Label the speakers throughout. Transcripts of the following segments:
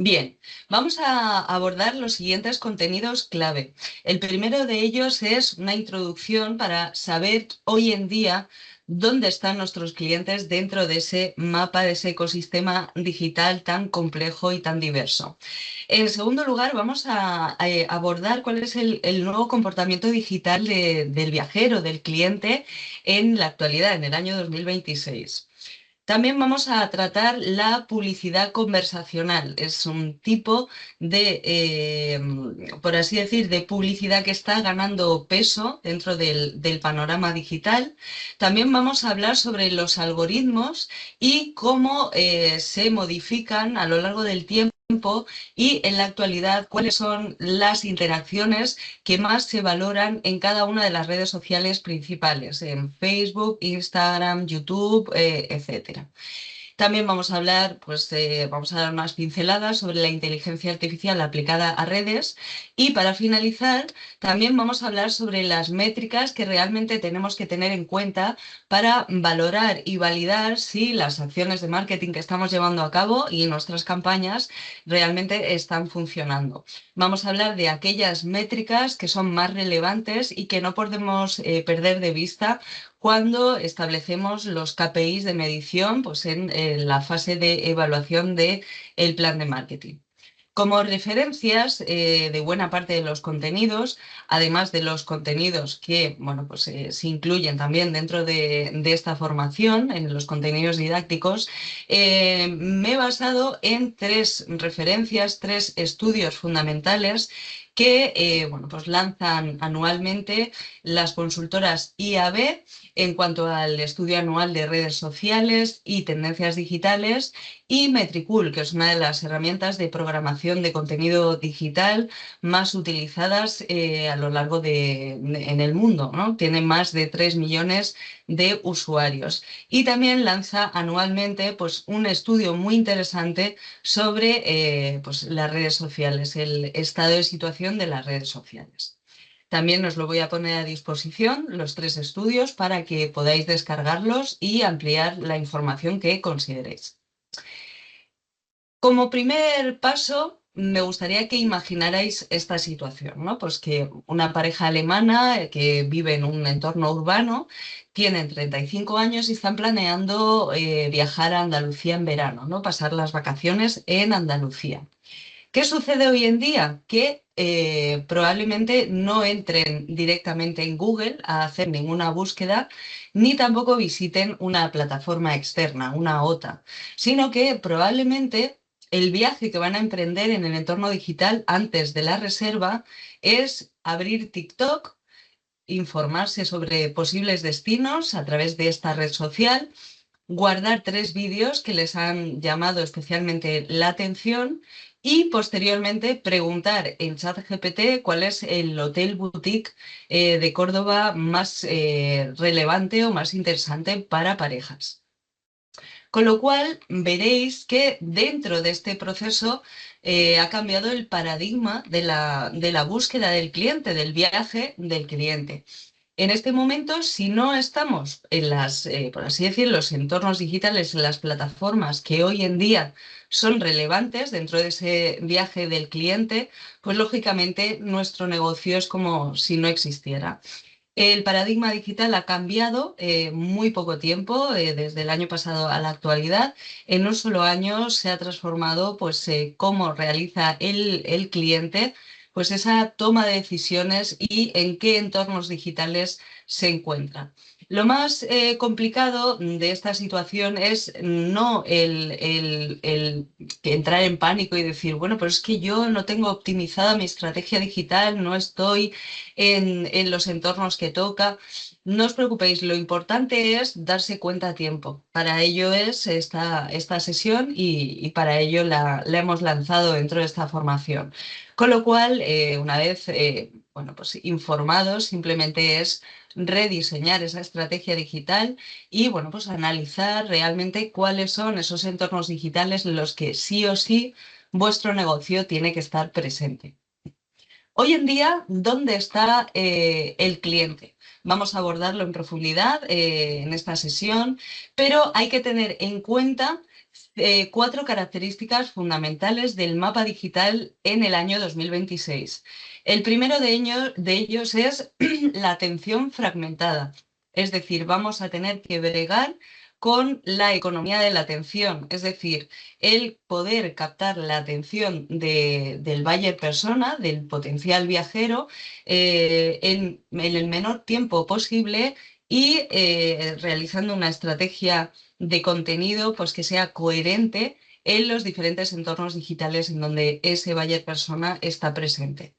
Speaker 1: Bien, vamos a abordar los siguientes contenidos clave. El primero de ellos es una introducción para saber hoy en día dónde están nuestros clientes dentro de ese mapa, de ese ecosistema digital tan complejo y tan diverso. En segundo lugar, vamos a abordar cuál es el nuevo comportamiento digital del viajero, del cliente en la actualidad, en el año 2026. También vamos a tratar la publicidad conversacional. Es un tipo de, por así decir, de publicidad que está ganando peso dentro del panorama digital. También vamos a hablar sobre los algoritmos y cómo se modifican a lo largo del tiempo y en la actualidad cuáles son las interacciones que más se valoran en cada una de las redes sociales principales, en Facebook, Instagram, YouTube, etcétera. También vamos a hablar, vamos a dar unas pinceladas sobre la inteligencia artificial aplicada a redes y para finalizar, también vamos a hablar sobre las métricas que realmente tenemos que tener en cuenta para valorar y validar si las acciones de marketing que estamos llevando a cabo y nuestras campañas realmente están funcionando. Vamos a hablar de aquellas métricas que son más relevantes y que no podemos perder de vista cuando establecemos los KPIs de medición pues en la fase de evaluación del plan de marketing. Como referencias de buena parte de los contenidos, además de los contenidos que bueno, se incluyen también dentro de esta formación, en los contenidos didácticos, me he basado en tres referencias, tres estudios fundamentales que bueno, pues lanzan anualmente las consultoras IAB en cuanto al estudio anual de redes sociales y tendencias digitales y Metricool, que es una de las herramientas de programación de contenido digital más utilizadas a lo largo en el mundo, ¿no? Tiene más de 3 millones de usuarios. Y también lanza anualmente pues, un estudio muy interesante sobre pues, las redes sociales, el estado de situación de las redes sociales. También os lo voy a poner a disposición, los tres estudios, para que podáis descargarlos y ampliar la información que consideréis. Como primer paso, me gustaría que imaginarais esta situación, ¿no? Pues que una pareja alemana que vive en un entorno urbano, tienen 35 años y están planeando viajar a Andalucía en verano, ¿no? Pasar las vacaciones en Andalucía. ¿Qué sucede hoy en día? Que probablemente no entren directamente en Google a hacer ninguna búsqueda, ni tampoco visiten una plataforma externa, una OTA, sino que probablemente el viaje que van a emprender en el entorno digital antes de la reserva es abrir TikTok, informarse sobre posibles destinos a través de esta red social, guardar tres vídeos que les han llamado especialmente la atención y posteriormente preguntar en ChatGPT cuál es el hotel boutique de Córdoba más relevante o más interesante para parejas. Con lo cual veréis que dentro de este proceso ha cambiado el paradigma de la búsqueda del cliente, del viaje del cliente. En este momento, si no estamos en por así decirlo, los entornos digitales, en las plataformas que hoy en día son relevantes dentro de ese viaje del cliente, pues lógicamente nuestro negocio es como si no existiera. El paradigma digital ha cambiado muy poco tiempo, desde el año pasado a la actualidad. En un solo año se ha transformado pues, cómo realiza el cliente pues, esa toma de decisiones y en qué entornos digitales se encuentra. Lo más complicado de esta situación es no el que entrar en pánico y decir, bueno, pero es que yo no tengo optimizada mi estrategia digital, no estoy en los entornos que toca. No os preocupéis, lo importante es darse cuenta a tiempo. Para ello es esta sesión y para ello la hemos lanzado dentro de esta formación. Con lo cual, una vez bueno, pues informados, simplemente es rediseñar esa estrategia digital y bueno, pues analizar realmente cuáles son esos entornos digitales en los que sí o sí vuestro negocio tiene que estar presente. Hoy en día, ¿dónde está el cliente? Vamos a abordarlo en profundidad en esta sesión, pero hay que tener en cuenta cuatro características fundamentales del mapa digital en el año 2026. El primero de ellos es la atención fragmentada. Es decir, vamos a tener que bregar con la economía de la atención, es decir, el poder captar la atención del buyer persona, del potencial viajero, en el menor tiempo posible y realizando una estrategia de contenido pues, que sea coherente en los diferentes entornos digitales en donde ese buyer persona está presente.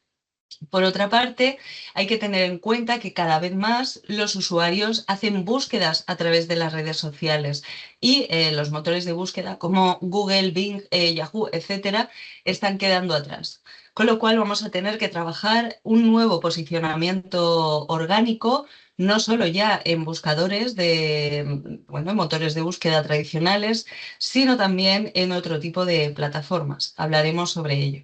Speaker 1: Por otra parte, hay que tener en cuenta que cada vez más los usuarios hacen búsquedas a través de las redes sociales y los motores de búsqueda como Google, Bing, Yahoo, etcétera, están quedando atrás. Con lo cual vamos a tener que trabajar un nuevo posicionamiento orgánico, no solo ya en buscadores de, bueno, motores de búsqueda tradicionales, sino también en otro tipo de plataformas. Hablaremos sobre ello.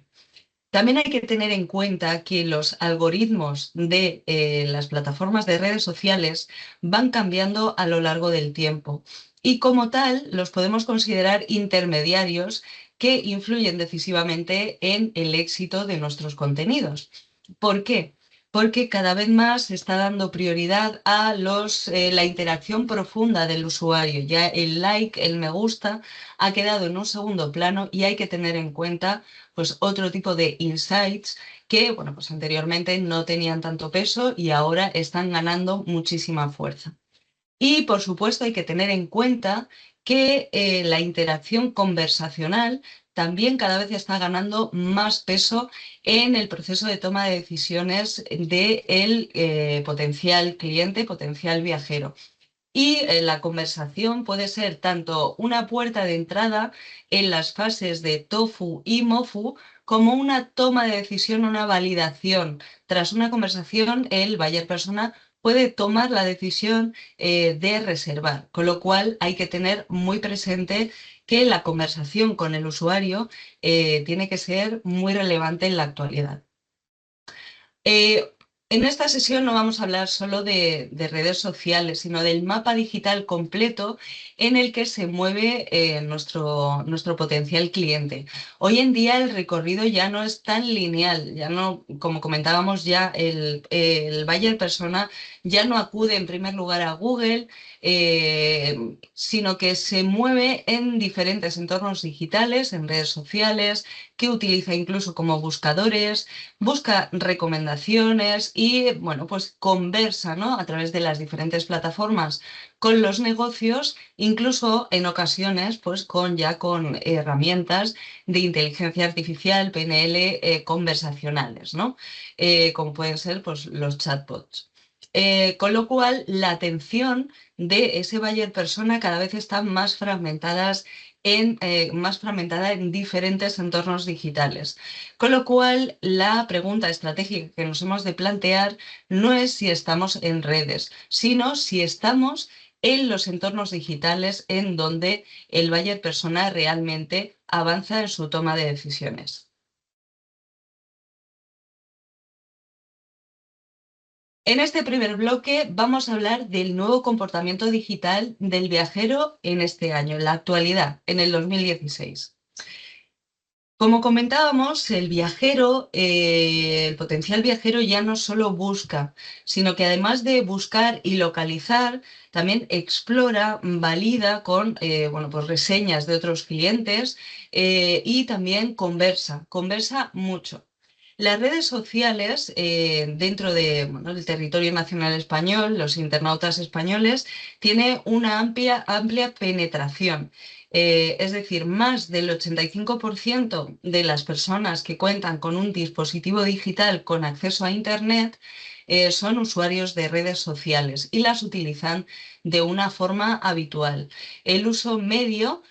Speaker 1: También hay que tener en cuenta que los algoritmos de las plataformas de redes sociales van cambiando a lo largo del tiempo y como tal los podemos considerar intermediarios que influyen decisivamente en el éxito de nuestros contenidos. ¿Por qué? Porque cada vez más se está dando prioridad a la interacción profunda del usuario. Ya el like, el me gusta, ha quedado en un segundo plano y hay que tener en cuenta pues, otro tipo de insights que bueno, pues anteriormente no tenían tanto peso y ahora están ganando muchísima fuerza. Y por supuesto hay que tener en cuenta que la interacción conversacional también cada vez está ganando más peso en el proceso de toma de decisiones del potencial cliente, potencial viajero. Y la conversación puede ser tanto una puerta de entrada en las fases de tofu y mofu, como una toma de decisión, una validación. Tras una conversación, el buyer persona puede tomar la decisión de reservar, con lo cual hay que tener muy presente que la conversación con el usuario tiene que ser muy relevante en la actualidad. Eh, en esta sesión no vamos a hablar solo de redes sociales, sino del mapa digital completo en el que se mueve nuestro potencial cliente. Hoy en día el recorrido ya no es tan lineal, ya no, como comentábamos ya, el buyer persona ya no acude en primer lugar a Google, sino que se mueve en diferentes entornos digitales, en redes sociales, que utiliza incluso como buscadores, busca recomendaciones y, bueno, pues conversa, ¿no? A través de las diferentes plataformas con los negocios, incluso en ocasiones, pues con herramientas de inteligencia artificial, PNL, conversacionales, ¿no? Como pueden ser, pues, los chatbots. Con lo cual, la atención de ese buyer persona cada vez está más fragmentada en diferentes entornos digitales. Con lo cual, la pregunta estratégica que nos hemos de plantear no es si estamos en redes, sino si estamos en los entornos digitales en donde el buyer persona realmente avanza en su toma de decisiones. En este primer bloque vamos a hablar del nuevo comportamiento digital del viajero en este año, en la actualidad, en el 2016. Como comentábamos, el potencial viajero ya no solo busca, sino que además de buscar y localizar, también explora, valida con bueno, pues reseñas de otros clientes y también conversa mucho. Las redes sociales, dentro bueno, del territorio nacional español, los internautas españoles, tiene una amplia penetración. Es decir, más del 85% de las personas que cuentan con un dispositivo digital con acceso a Internet son usuarios de redes sociales y las utilizan de una forma habitual. El uso medio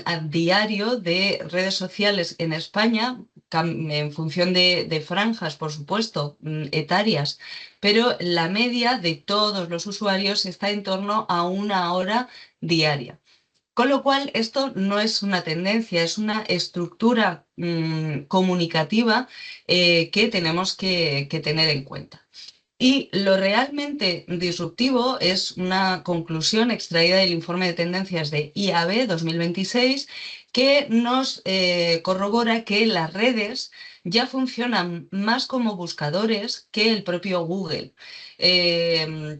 Speaker 1: a diario de redes sociales en España, en función de franjas, por supuesto, etarias, pero la media de todos los usuarios está en torno a 1 hora diaria. Con lo cual, esto no es una tendencia, es una estructura comunicativa que tenemos que tener en cuenta. Y lo realmente disruptivo es una conclusión extraída del informe de tendencias de IAB 2026 que nos corrobora que las redes ya funcionan más como buscadores que el propio Google.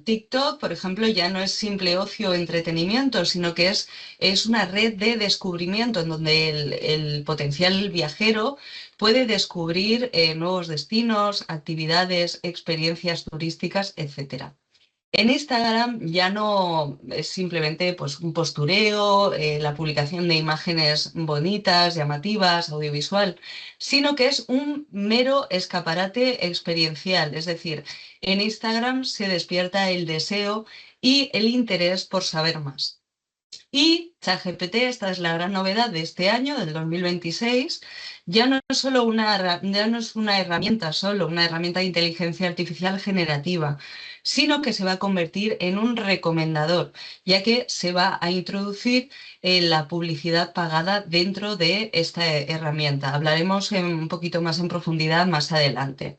Speaker 1: TikTok, por ejemplo, ya no es simple ocio o entretenimiento, sino que es una red de descubrimiento en donde el potencial viajero puede descubrir nuevos destinos, actividades, experiencias turísticas, etcétera. En Instagram ya no es simplemente pues, un postureo, la publicación de imágenes bonitas, llamativas, audiovisual, sino que es un mero escaparate experiencial. Es decir, en Instagram se despierta el deseo y el interés por saber más. Y ChatGPT, esta es la gran novedad de este año, del 2026, ya no es solo ya no es una herramienta solo, una herramienta de inteligencia artificial generativa, sino que se va a convertir en un recomendador, ya que se va a introducir la publicidad pagada dentro de esta herramienta. Hablaremos un poquito más en profundidad más adelante.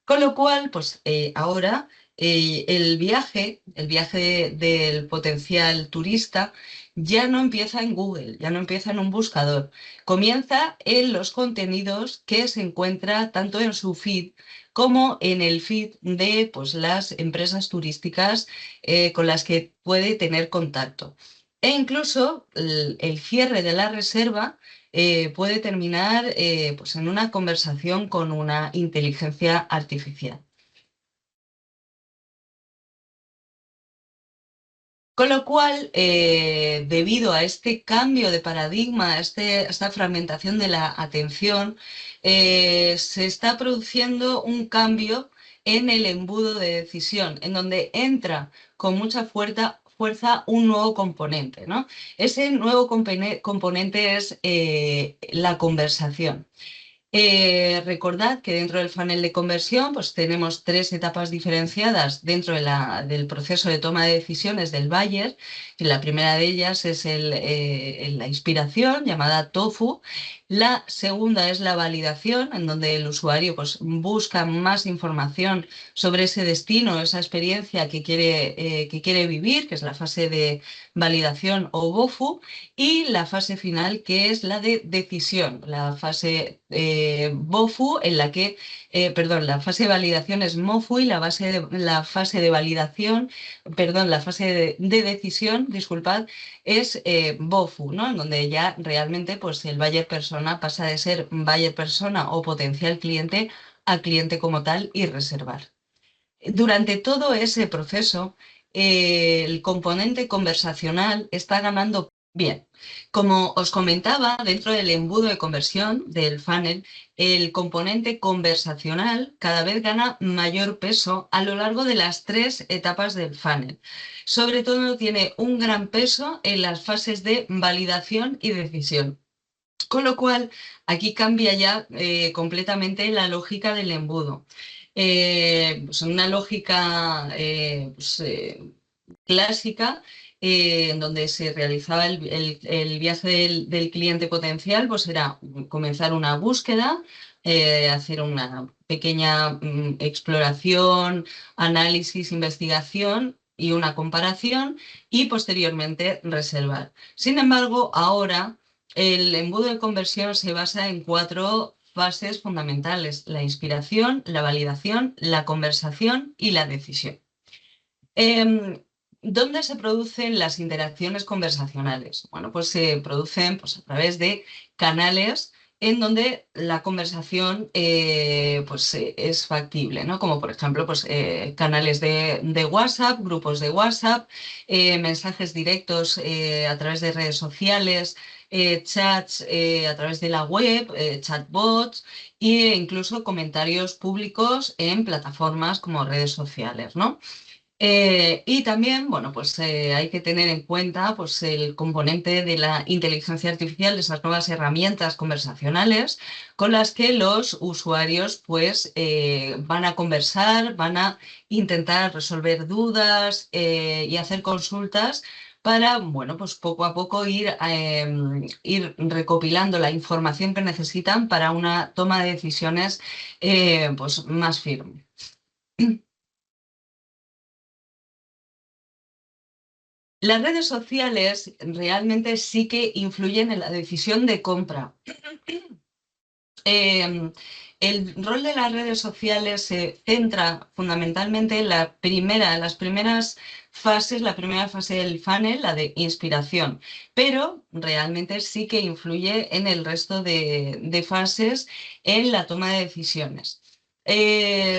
Speaker 1: Con lo cual, pues ahora el viaje del potencial turista ya no empieza en Google, ya no empieza en un buscador, comienza en los contenidos que se encuentra tanto en su feed como en el feed de pues, las empresas turísticas con las que puede tener contacto. E incluso el cierre de la reserva puede terminar pues en una conversación con una inteligencia artificial. Con lo cual, debido a este cambio de paradigma, esta fragmentación de la atención, se está produciendo un cambio en el embudo de decisión, en donde entra con mucha fuerza un nuevo componente, ¿no? Ese nuevo componente es la conversación. Recordad que dentro del funnel de conversión pues tenemos tres etapas diferenciadas dentro del proceso de toma de decisiones del buyer. Y la primera de ellas es la inspiración, llamada TOFU. La segunda es la validación, en donde el usuario pues, busca más información sobre ese destino, esa experiencia que quiere vivir, que es la fase de validación o BOFU. Y la fase final, que es la de decisión, la fase BOFU, en la que, perdón, la fase de validación es MOFU y la fase de validación, perdón, la fase de decisión, disculpad, es BOFU, ¿no? En donde ya realmente pues, el buyer persona pasa de ser buyer persona o potencial cliente a cliente como tal y reservar. Durante todo ese proceso, el componente conversacional está ganando bien. Como os comentaba, dentro del embudo de conversión del funnel, el componente conversacional cada vez gana mayor peso a lo largo de las tres etapas del funnel. Sobre todo tiene un gran peso en las fases de validación y decisión. Con lo cual, aquí cambia ya completamente la lógica del embudo. Pues una lógica clásica en donde se realizaba el viaje del cliente potencial, pues era comenzar una búsqueda, hacer una pequeña exploración, análisis, investigación y una comparación y posteriormente reservar. Sin embargo, ahora el embudo de conversión se basa en cuatro fases fundamentales: la inspiración, la validación, la conversación y la decisión. Em, ¿Dónde se producen las interacciones conversacionales? Bueno, pues se producen pues, a través de canales en donde la conversación pues, es factible, ¿no? Como por ejemplo pues, canales de WhatsApp, grupos de WhatsApp, mensajes directos a través de redes sociales, chats a través de la web, chatbots e incluso comentarios públicos en plataformas como redes sociales, ¿no? Y también, bueno, pues hay que tener en cuenta pues, el componente de la inteligencia artificial, de esas nuevas herramientas conversacionales con las que los usuarios pues, van a conversar, van a intentar resolver dudas y hacer consultas para, bueno, pues poco a poco ir recopilando la información que necesitan para una toma de decisiones pues, más firme. Las redes sociales realmente sí que influyen en la decisión de compra. Eh, el rol de las redes sociales se centra fundamentalmente en las primeras fases, la primera fase del funnel, la de inspiración, pero realmente sí que influye en el resto de fases en la toma de decisiones.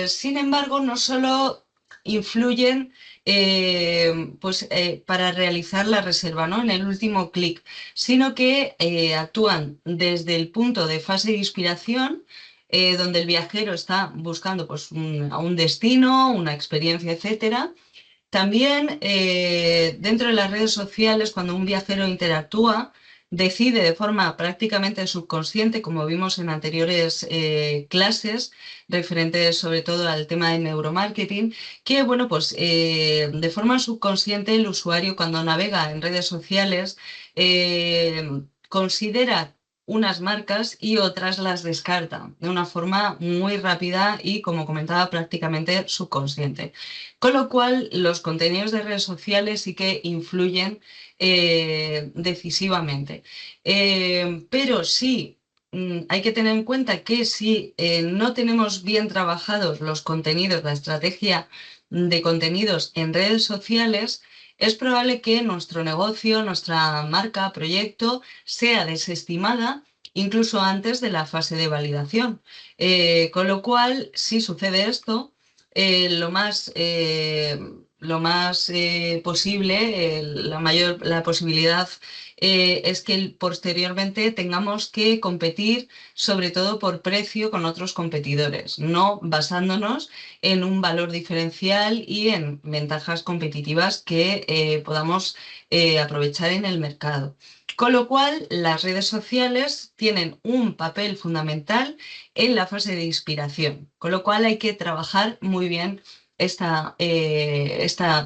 Speaker 1: Sin embargo, no solo influyen para realizar la reserva, ¿no? En el último clic, sino que actúan desde el punto de fase de inspiración, donde el viajero está buscando pues, a un destino, una experiencia, etcétera. También dentro de las redes sociales, cuando un viajero interactúa, decide de forma prácticamente subconsciente, como vimos en anteriores clases, referentes sobre todo al tema de neuromarketing, que bueno, pues de forma subconsciente el usuario cuando navega en redes sociales considera unas marcas y otras las descarta de una forma muy rápida y, como comentaba, prácticamente subconsciente. Con lo cual, los contenidos de redes sociales sí que influyen decisivamente. Pero sí, hay que tener en cuenta que si no tenemos bien trabajados los contenidos, la estrategia de contenidos en redes sociales, es probable que nuestro negocio, nuestra marca, proyecto, sea desestimada incluso antes de la fase de validación. Con lo cual, si sucede esto, lo más posible, la posibilidad es que posteriormente tengamos que competir sobre todo por precio con otros competidores, no basándonos en un valor diferencial y en ventajas competitivas que podamos aprovechar en el mercado. Con lo cual, las redes sociales tienen un papel fundamental en la fase de inspiración, con lo cual hay que trabajar muy bien esta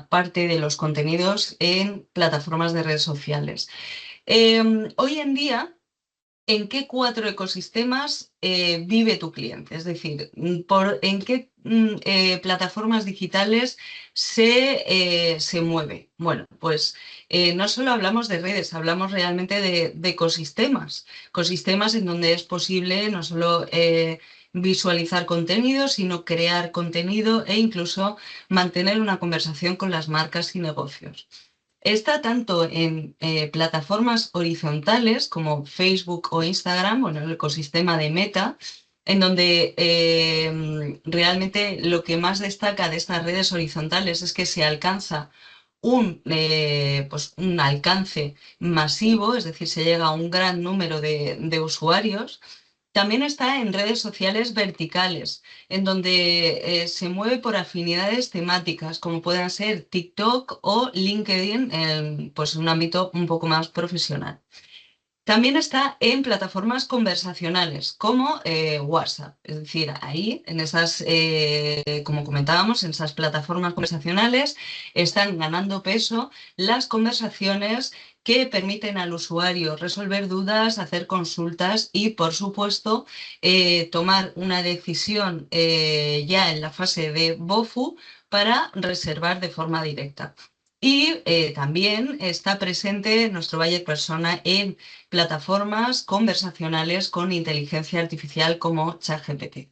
Speaker 1: parte de los contenidos en plataformas de redes sociales. Hoy en día, ¿en qué cuatro ecosistemas vive tu cliente? Es decir, ¿en qué plataformas digitales se mueve? Bueno, pues no solo hablamos de redes, hablamos realmente de ecosistemas. Ecosistemas en donde es posible no solo visualizar contenido, sino crear contenido e incluso mantener una conversación con las marcas y negocios. Está tanto en plataformas horizontales como Facebook o Instagram, bueno, el ecosistema de Meta, en donde realmente lo que más destaca de estas redes horizontales es que se alcanza un alcance masivo, es decir, se llega a un gran número de usuarios. También está en redes sociales verticales, en donde se mueve por afinidades temáticas, como puedan ser TikTok o LinkedIn, en pues, un ámbito un poco más profesional. También está en plataformas conversacionales como WhatsApp, es decir, ahí, en esas, como comentábamos, en esas plataformas conversacionales están ganando peso las conversaciones que permiten al usuario resolver dudas, hacer consultas y, por supuesto, tomar una decisión ya en la fase de BOFU para reservar de forma directa. Y también está presente nuestro buyer persona en plataformas conversacionales con inteligencia artificial como ChatGPT.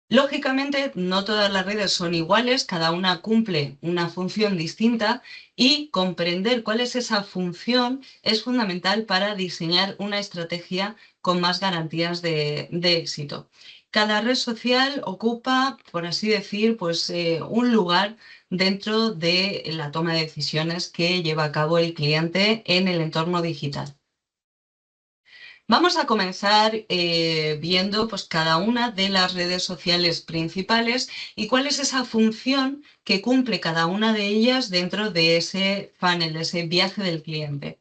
Speaker 1: Lógicamente, no todas las redes son iguales, cada una cumple una función distinta y comprender cuál es esa función es fundamental para diseñar una estrategia con más garantías de éxito. Cada red social ocupa, por así decir, pues, un lugar dentro de la toma de decisiones que lleva a cabo el cliente en el entorno digital. Vamos a comenzar viendo pues, cada una de las redes sociales principales y cuál es esa función que cumple cada una de ellas dentro de ese funnel, ese viaje del cliente.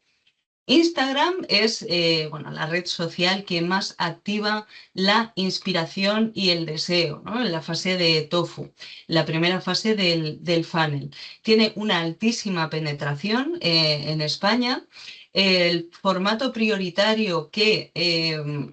Speaker 1: Instagram es bueno, la red social que más activa la inspiración y el deseo, ¿no? En la fase de tofu, la primera fase del funnel. Tiene una altísima penetración en España. El formato prioritario que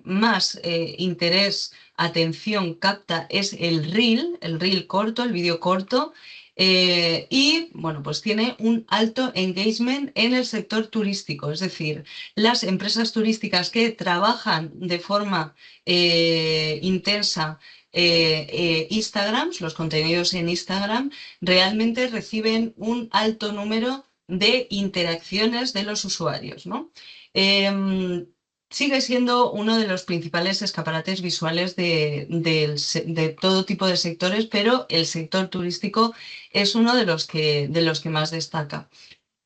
Speaker 1: más interés, atención capta es el reel corto, el vídeo corto. Y bueno, pues tiene un alto engagement en el sector turístico, es decir, las empresas turísticas que trabajan de forma intensa Instagrams, los contenidos en Instagram, realmente reciben un alto número de interacciones de los usuarios, ¿no? Sigue siendo uno de los principales escaparates visuales de todo tipo de sectores, pero el sector turístico es uno de los que más destaca.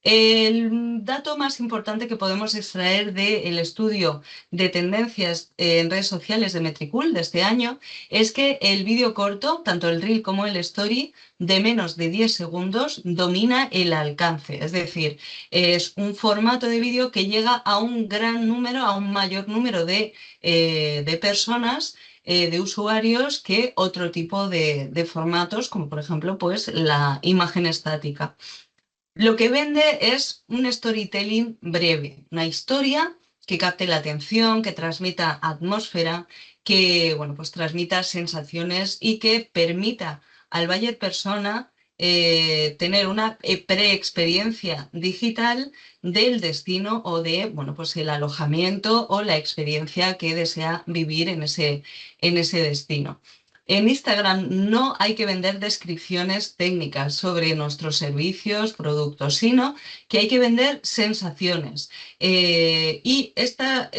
Speaker 1: El dato más importante que podemos extraer del estudio de tendencias en redes sociales de Metricool de este año es que el vídeo corto, tanto el Reel como el Story, de menos de 10 segundos domina el alcance. Es decir, es un formato de vídeo que llega a un gran número, a un mayor número de personas, de usuarios, que otro tipo de formatos, como por ejemplo pues, la imagen estática. Lo que vende es un storytelling breve, una historia que capte la atención, que transmita atmósfera, que bueno, pues transmita sensaciones y que permita al buyer persona tener una pre-experiencia digital del destino o de bueno, pues el alojamiento o la experiencia que desea vivir en ese destino. En Instagram no hay que vender descripciones técnicas sobre nuestros servicios, productos, sino que hay que vender sensaciones. Y este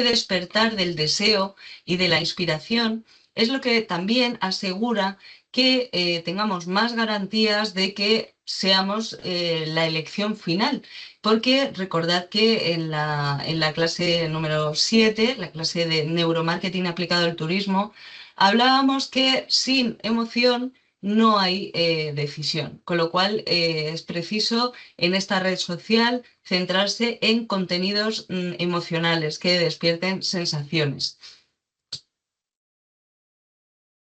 Speaker 1: despertar del deseo y de la inspiración es lo que también asegura que tengamos más garantías de que seamos la elección final. Porque recordad que en la clase número 7, la clase de neuromarketing aplicado al turismo, hablábamos que sin emoción no hay decisión, con lo cual es preciso en esta red social centrarse en contenidos emocionales que despierten sensaciones.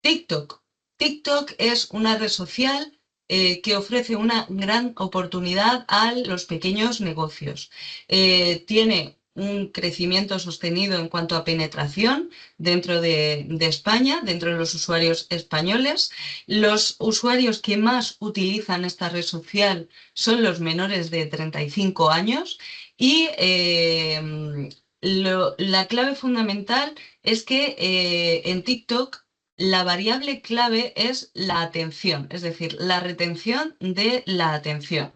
Speaker 1: TikTok. TikTok es una red social que ofrece una gran oportunidad a los pequeños negocios. Tiene un crecimiento sostenido en cuanto a penetración dentro de España, dentro de los usuarios españoles. Los usuarios que más utilizan esta red social son los menores de 35 años y la clave fundamental es que en TikTok la variable clave es la atención, es decir, la retención de la atención.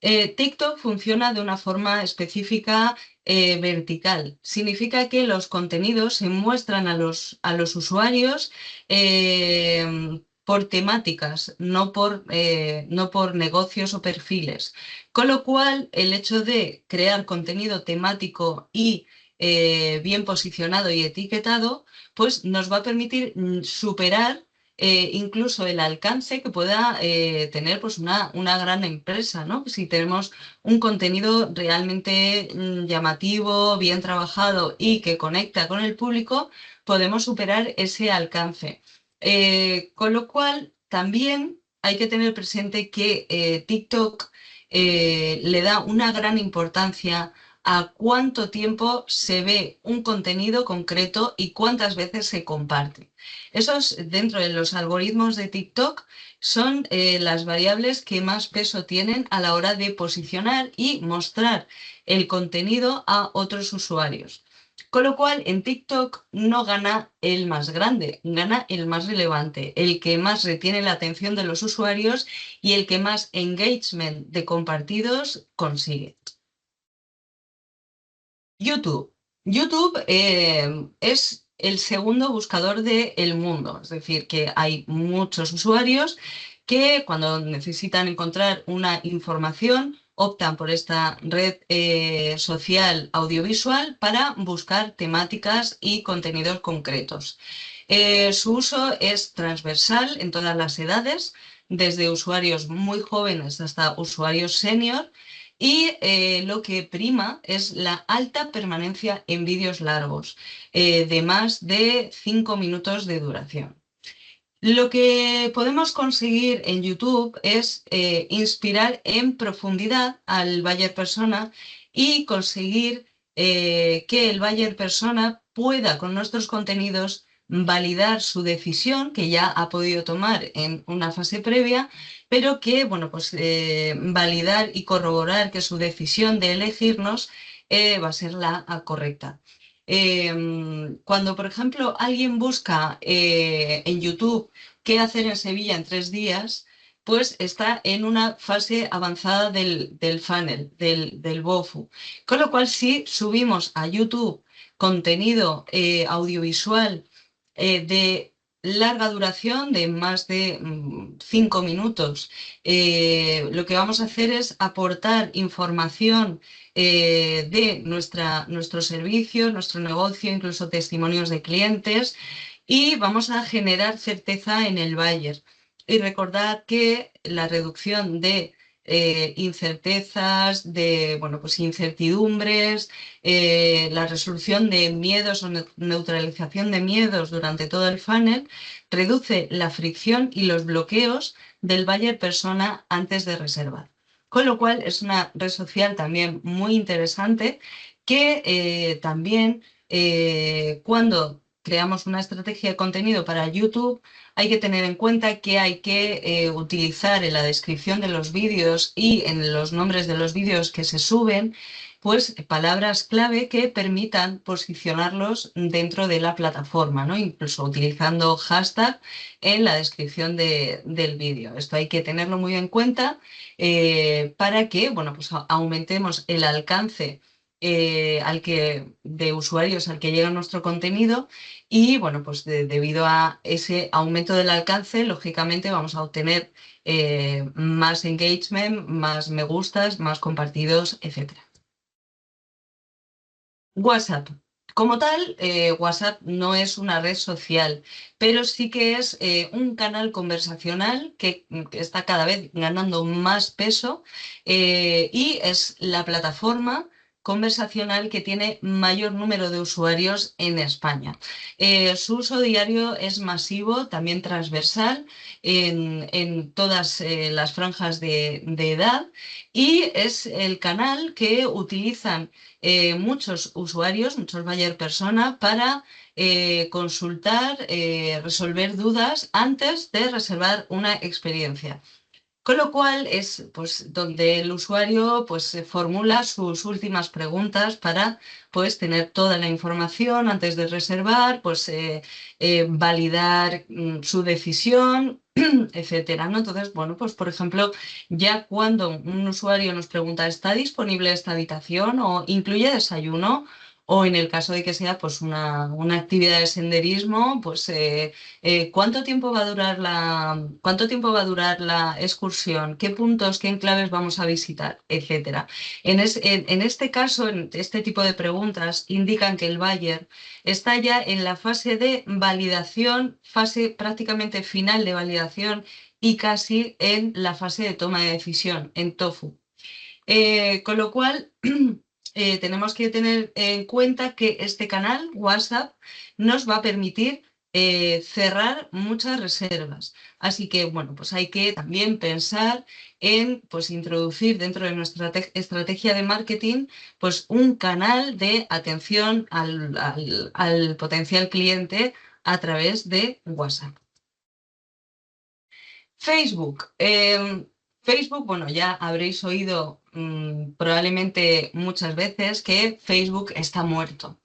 Speaker 1: TikTok funciona de una forma específica vertical. Significa que los contenidos se muestran a los usuarios por temáticas, no por negocios o perfiles. Con lo cual, el hecho de crear contenido temático y bien posicionado y etiquetado, pues nos va a permitir superar incluso el alcance que pueda tener pues una gran empresa, ¿no? Si tenemos un contenido realmente llamativo, bien trabajado y que conecta con el público, podemos superar ese alcance. Con lo cual, también hay que tener presente que TikTok le da una gran importancia a cuánto tiempo se ve un contenido concreto y cuántas veces se comparte. Esos, dentro de los algoritmos de TikTok, son las variables que más peso tienen a la hora de posicionar y mostrar el contenido a otros usuarios. Con lo cual, en TikTok no gana el más grande, gana el más relevante, el que más retiene la atención de los usuarios y el que más engagement de compartidos consigue. YouTube. YouTube es el segundo buscador del mundo, es decir, que hay muchos usuarios que cuando necesitan encontrar una información optan por esta red social audiovisual para buscar temáticas y contenidos concretos. Su uso es transversal en todas las edades, desde usuarios muy jóvenes hasta usuarios senior. Y lo que prima es la alta permanencia en vídeos largos, de más de 5 minutos de duración. Lo que podemos conseguir en YouTube es inspirar en profundidad al buyer persona y conseguir que el buyer persona pueda con nuestros contenidos validar su decisión que ya ha podido tomar en una fase previa, pero que, bueno, pues validar y corroborar que su decisión de elegirnos va a ser la correcta. Cuando, por ejemplo, alguien busca en YouTube qué hacer en Sevilla en 3 días, pues está en una fase avanzada del funnel, del BOFU. Con lo cual, si subimos a YouTube contenido audiovisual de larga duración, de más de 5 minutos, lo que vamos a hacer es aportar información de nuestros servicios, nuestro negocio, incluso testimonios de clientes, y vamos a generar certeza en el buyer. Y recordad que la reducción de incertezas, de bueno, pues incertidumbres, la resolución de miedos o neutralización de miedos durante todo el funnel reduce la fricción y los bloqueos del buyer persona antes de reservar. Con lo cual es una red social también muy interesante que también cuando creamos una estrategia de contenido para YouTube, hay que tener en cuenta que hay que utilizar en la descripción de los vídeos y en los nombres de los vídeos que se suben, pues palabras clave que permitan posicionarlos dentro de la plataforma, ¿no? Incluso utilizando hashtag en la descripción del vídeo. Esto hay que tenerlo muy en cuenta para que, bueno, pues aumentemos el alcance de usuarios al que llega nuestro contenido y, bueno, pues debido a ese aumento del alcance, lógicamente vamos a obtener más engagement, más me gustas, más compartidos, etc. WhatsApp. Como tal, WhatsApp no es una red social, pero sí que es un canal conversacional que está cada vez ganando más peso y es la plataforma conversacional que tiene mayor número de usuarios en España. Su uso diario es masivo, también transversal en todas las franjas de edad y es el canal que utilizan muchos usuarios, muchos buyer persona, para consultar, resolver dudas antes de reservar una experiencia. Con lo cual es pues, donde el usuario pues, formula sus últimas preguntas para pues, tener toda la información antes de reservar, pues, validar su decisión, etcétera, ¿no? Entonces, bueno, pues por ejemplo, ya cuando un usuario nos pregunta, ¿está disponible esta habitación o incluye desayuno? O en el caso de que sea pues, una actividad de senderismo, pues ¿cuánto tiempo va a durar la excursión? ¿Qué puntos, qué enclaves vamos a visitar? Etcétera. En este caso, en este tipo de preguntas, indican que el buyer está ya en la fase de validación, fase prácticamente final de validación y casi en la fase de toma de decisión, en TOFU. Con lo cual, tenemos que tener en cuenta que este canal, WhatsApp, nos va a permitir cerrar muchas reservas. Así que, bueno, pues hay que también pensar en pues, introducir dentro de nuestra estrategia de marketing pues, un canal de atención al potencial cliente a través de WhatsApp. Facebook. Facebook, bueno, ya habréis oído probablemente muchas veces que Facebook está muerto.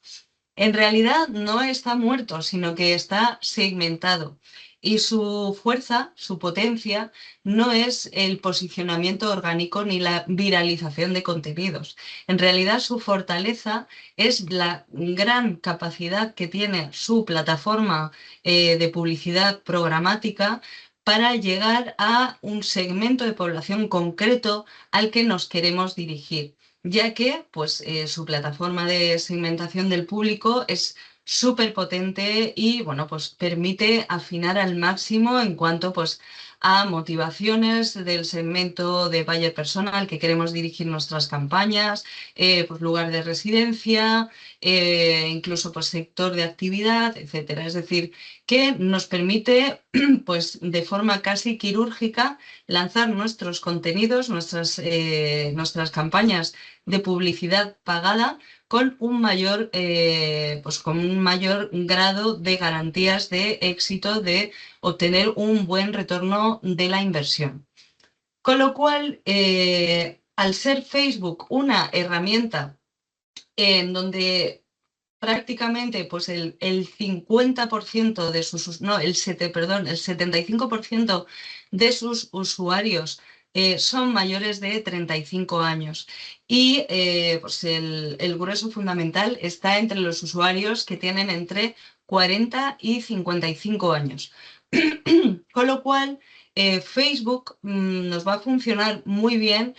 Speaker 1: En realidad no está muerto, sino que está segmentado. Y su fuerza, su potencia, no es el posicionamiento orgánico ni la viralización de contenidos. En realidad su fortaleza es la gran capacidad que tiene su plataforma de publicidad programática para llegar a un segmento de población concreto al que nos queremos dirigir, ya que pues, su plataforma de segmentación del público es súper potente y bueno, pues, permite afinar al máximo en cuanto pues, a motivaciones del segmento de buyer persona al que queremos dirigir nuestras campañas, pues, lugar de residencia, incluso pues, sector de actividad, etcétera. Es decir, que nos permite pues, de forma casi quirúrgica lanzar nuestros contenidos, nuestras campañas de publicidad pagada con un mayor grado de garantías de éxito de obtener un buen retorno de la inversión. Con lo cual, al ser Facebook una herramienta en donde prácticamente pues el 50% de sus, no, el 75% de sus usuarios son mayores de 35 años y pues el grueso fundamental está entre los usuarios que tienen entre 40 y 55 años. Con lo cual, Facebook nos va a funcionar muy bien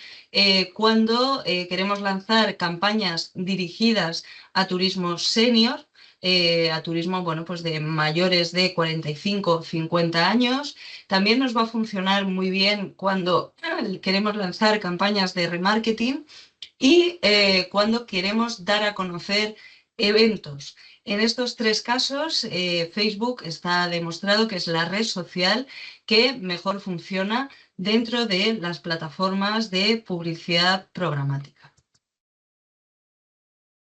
Speaker 1: cuando queremos lanzar campañas dirigidas a turismo senior, a turismo bueno, pues de mayores de 45 o 50 años. También nos va a funcionar muy bien cuando queremos lanzar campañas de remarketing y cuando queremos dar a conocer eventos. En estos tres casos, Facebook está demostrado que es la red social que mejor funciona dentro de las plataformas de publicidad programática.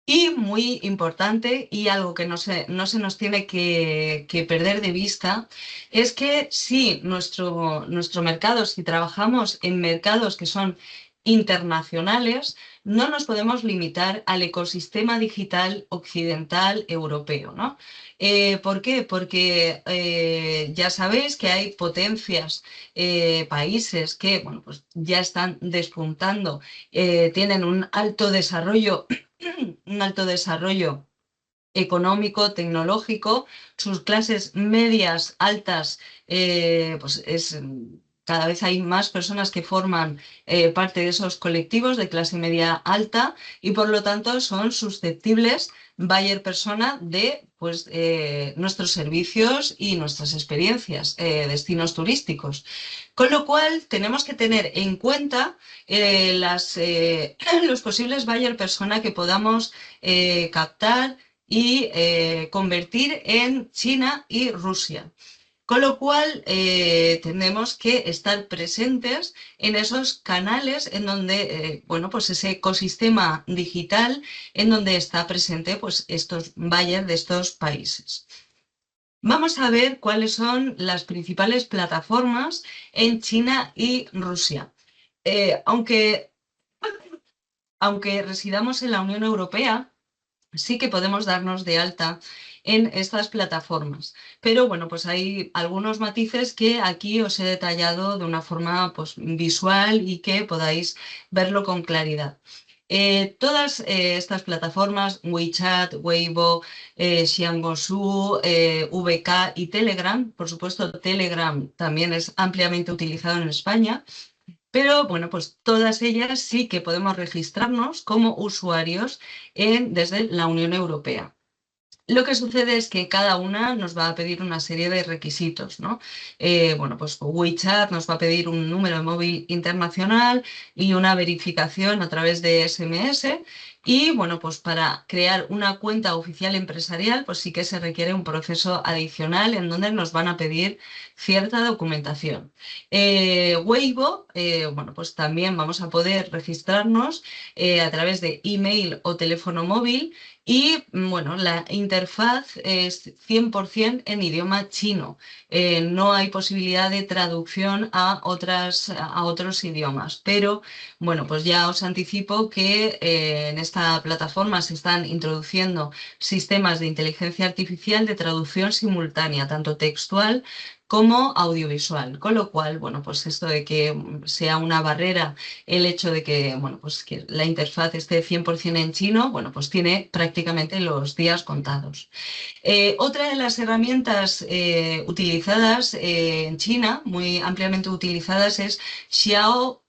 Speaker 1: Y muy importante, y algo que no se nos tiene que perder de vista, es que si nuestro mercado, si trabajamos en mercados que son internacionales, no nos podemos limitar al ecosistema digital occidental europeo, ¿no? ¿Por qué? Porque ya sabéis que hay potencias, países que bueno, pues ya están despuntando, tienen un alto desarrollo económico, tecnológico, sus clases medias, altas, cada vez hay más personas que forman parte de esos colectivos de clase media alta y por lo tanto son susceptibles, buyer persona, de pues, nuestros servicios y nuestras experiencias, destinos turísticos. Con lo cual tenemos que tener en cuenta los posibles buyer persona que podamos captar y convertir en China y Rusia. Con lo cual, tenemos que estar presentes en esos canales en donde, bueno, pues ese ecosistema digital en donde está presente pues estos buyers de estos países. Vamos a ver cuáles son las principales plataformas en China y Rusia. Aunque residamos en la Unión Europea, sí que podemos darnos de alta en estas plataformas. Pero bueno, pues hay algunos matices que aquí os he detallado de una forma pues, visual y que podáis verlo con claridad. Todas estas plataformas, WeChat, Weibo, Xiaohongshu, VK y Telegram, por supuesto Telegram también es ampliamente utilizado en España, pero bueno, pues todas ellas sí que podemos registrarnos como usuarios desde la Unión Europea. Lo que sucede es que cada una nos va a pedir una serie de requisitos, ¿no? Bueno, pues WeChat nos va a pedir un número de móvil internacional y una verificación a través de SMS. Y bueno, pues para crear una cuenta oficial empresarial, pues sí que se requiere un proceso adicional en donde nos van a pedir cierta documentación. Weibo, bueno, pues también vamos a poder registrarnos a través de email o teléfono móvil. Y bueno, la interfaz es 100% en idioma chino. No hay posibilidad de traducción a otros idiomas. Pero bueno, pues ya os anticipo que en esta plataforma se están introduciendo sistemas de inteligencia artificial de traducción simultánea, tanto textual como audiovisual. Con lo cual, bueno, pues esto de que sea una barrera el hecho de que, bueno, pues que la interfaz esté 100% en chino, bueno, pues tiene prácticamente los días contados. Otra de las herramientas utilizadas en China, muy ampliamente utilizadas, es Xiaohongshu.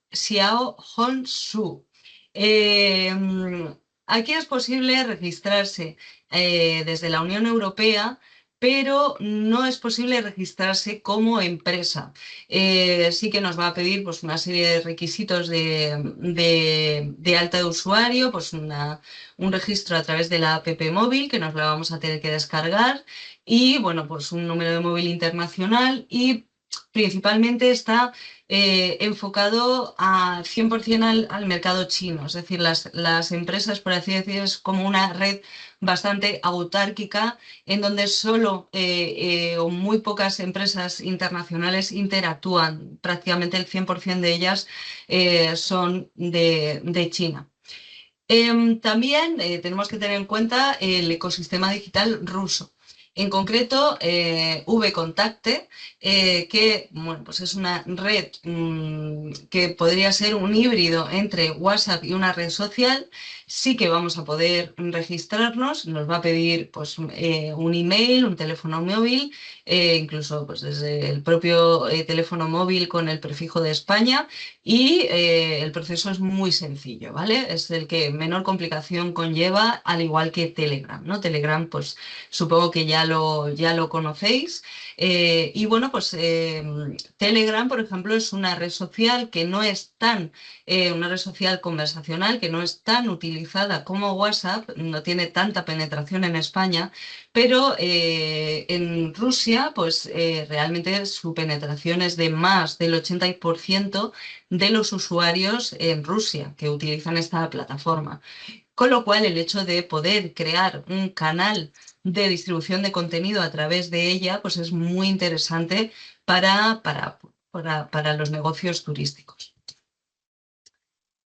Speaker 1: Aquí es posible registrarse desde la Unión Europea, pero no es posible registrarse como empresa. Sí que nos va a pedir pues, una serie de requisitos de alta de usuario, pues un registro a través de la app móvil que nos la vamos a tener que descargar y bueno, pues un número de móvil internacional y principalmente está enfocado a 100% al mercado chino. Es decir, las empresas, por así decir, es como una red bastante autárquica en donde solo o muy pocas empresas internacionales interactúan. Prácticamente el 100% de ellas son de China. También tenemos que tener en cuenta el ecosistema digital ruso. En concreto, VKontakte, que bueno, pues es una red que podría ser un híbrido entre WhatsApp y una red social. Sí que vamos a poder registrarnos, nos va a pedir pues, un email, un teléfono móvil, incluso pues, desde el propio teléfono móvil con el prefijo de España. Y el proceso es muy sencillo, ¿vale? Es el que menor complicación conlleva, al igual que Telegram, ¿no? Telegram, pues supongo que ya lo conocéis. Y bueno, pues Telegram, por ejemplo, es una red social que no es una red social conversacional, que no es tan utilizada como WhatsApp, no tiene tanta penetración en España, pero en Rusia, pues realmente su penetración es de más del 80% de los usuarios en Rusia que utilizan esta plataforma. Con lo cual, el hecho de poder crear un canal de distribución de contenido a través de ella, pues es muy interesante para los negocios turísticos.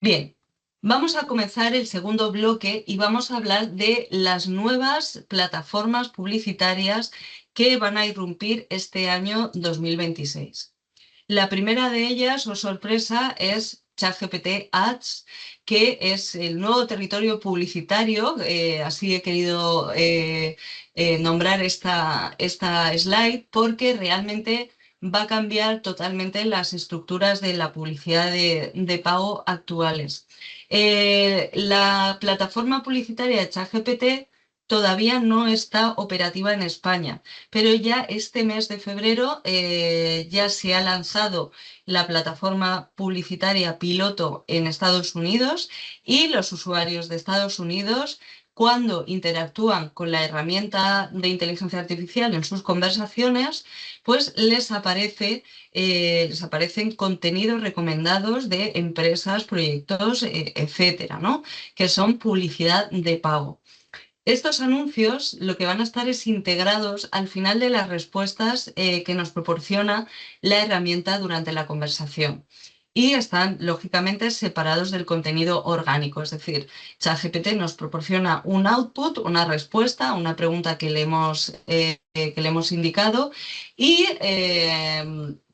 Speaker 1: Bien, vamos a comenzar el segundo bloque y vamos a hablar de las nuevas plataformas publicitarias que van a irrumpir este año 2026. La primera de ellas, oh sorpresa, es ChatGPT Ads, que es el nuevo territorio publicitario. Así he querido nombrar esta slide porque realmente va a cambiar totalmente las estructuras de la publicidad de pago actuales. La plataforma publicitaria de ChatGPT todavía no está operativa en España, pero ya este mes de febrero ya se ha lanzado la plataforma publicitaria piloto en Estados Unidos y los usuarios de Estados Unidos, cuando interactúan con la herramienta de inteligencia artificial en sus conversaciones, pues les aparecen contenidos recomendados de empresas, proyectos, etcétera, ¿no? Que son publicidad de pago. Estos anuncios lo que van a estar es integrados al final de las respuestas que nos proporciona la herramienta durante la conversación. Y están, lógicamente, separados del contenido orgánico. Es decir, ChatGPT nos proporciona un output, una respuesta, una pregunta que le hemos indicado y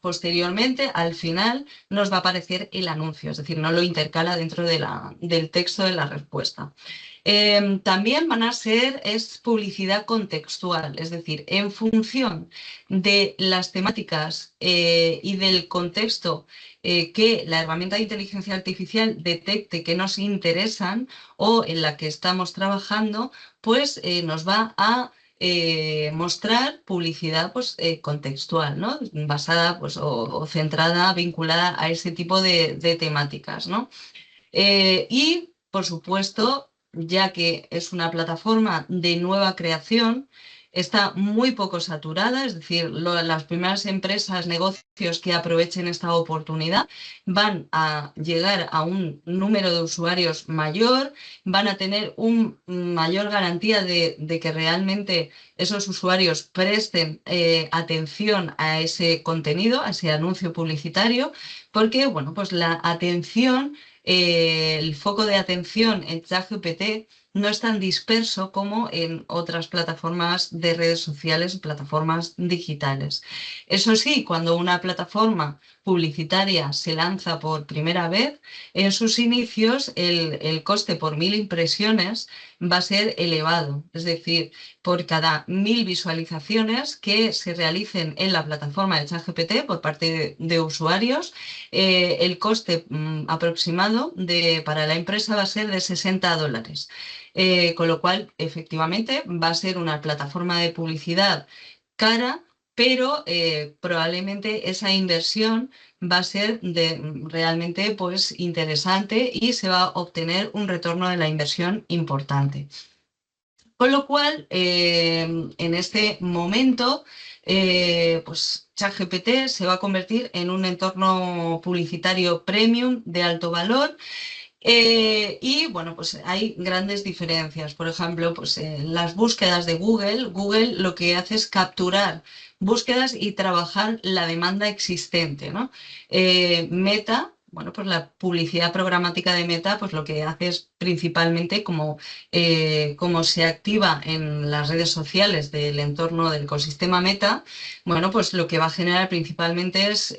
Speaker 1: posteriormente, al final, nos va a aparecer el anuncio. Es decir, no lo intercala dentro del texto de la respuesta. También es publicidad contextual, es decir, en función de las temáticas y del contexto que la herramienta de inteligencia artificial detecte que nos interesan o en la que estamos trabajando, pues nos va a mostrar publicidad pues, contextual, ¿no? Basada pues, o centrada, vinculada a ese tipo de temáticas, ¿no? Y, por supuesto, ya que es una plataforma de nueva creación, está muy poco saturada, es decir, las primeras empresas, negocios que aprovechen esta oportunidad van a llegar a un número de usuarios mayor, van a tener una mayor garantía de que realmente esos usuarios presten atención a ese contenido, a ese anuncio publicitario, porque, bueno, pues la atención el foco de atención en ChatGPT no es tan disperso como en otras plataformas de redes sociales, plataformas digitales. Eso sí, cuando una plataforma publicitaria se lanza por primera vez, en sus inicios el coste por 1000 impresiones va a ser elevado. Es decir, por cada 1000 visualizaciones que se realicen en la plataforma de ChatGPT por parte de usuarios, el coste aproximado para la empresa va a ser de $60. Con lo cual, efectivamente, va a ser una plataforma de publicidad cara, pero probablemente esa inversión va a ser realmente pues, interesante y se va a obtener un retorno de la inversión importante. Con lo cual, en este momento, pues ChatGPT se va a convertir en un entorno publicitario premium de alto valor. Y bueno, pues hay grandes diferencias. Por ejemplo, pues las búsquedas de Google, Google lo que hace es capturar búsquedas y trabajar la demanda existente, ¿no? Meta, bueno, pues la publicidad programática de Meta, pues lo que hace es principalmente como se activa en las redes sociales del entorno del ecosistema Meta, bueno, pues lo que va a generar principalmente es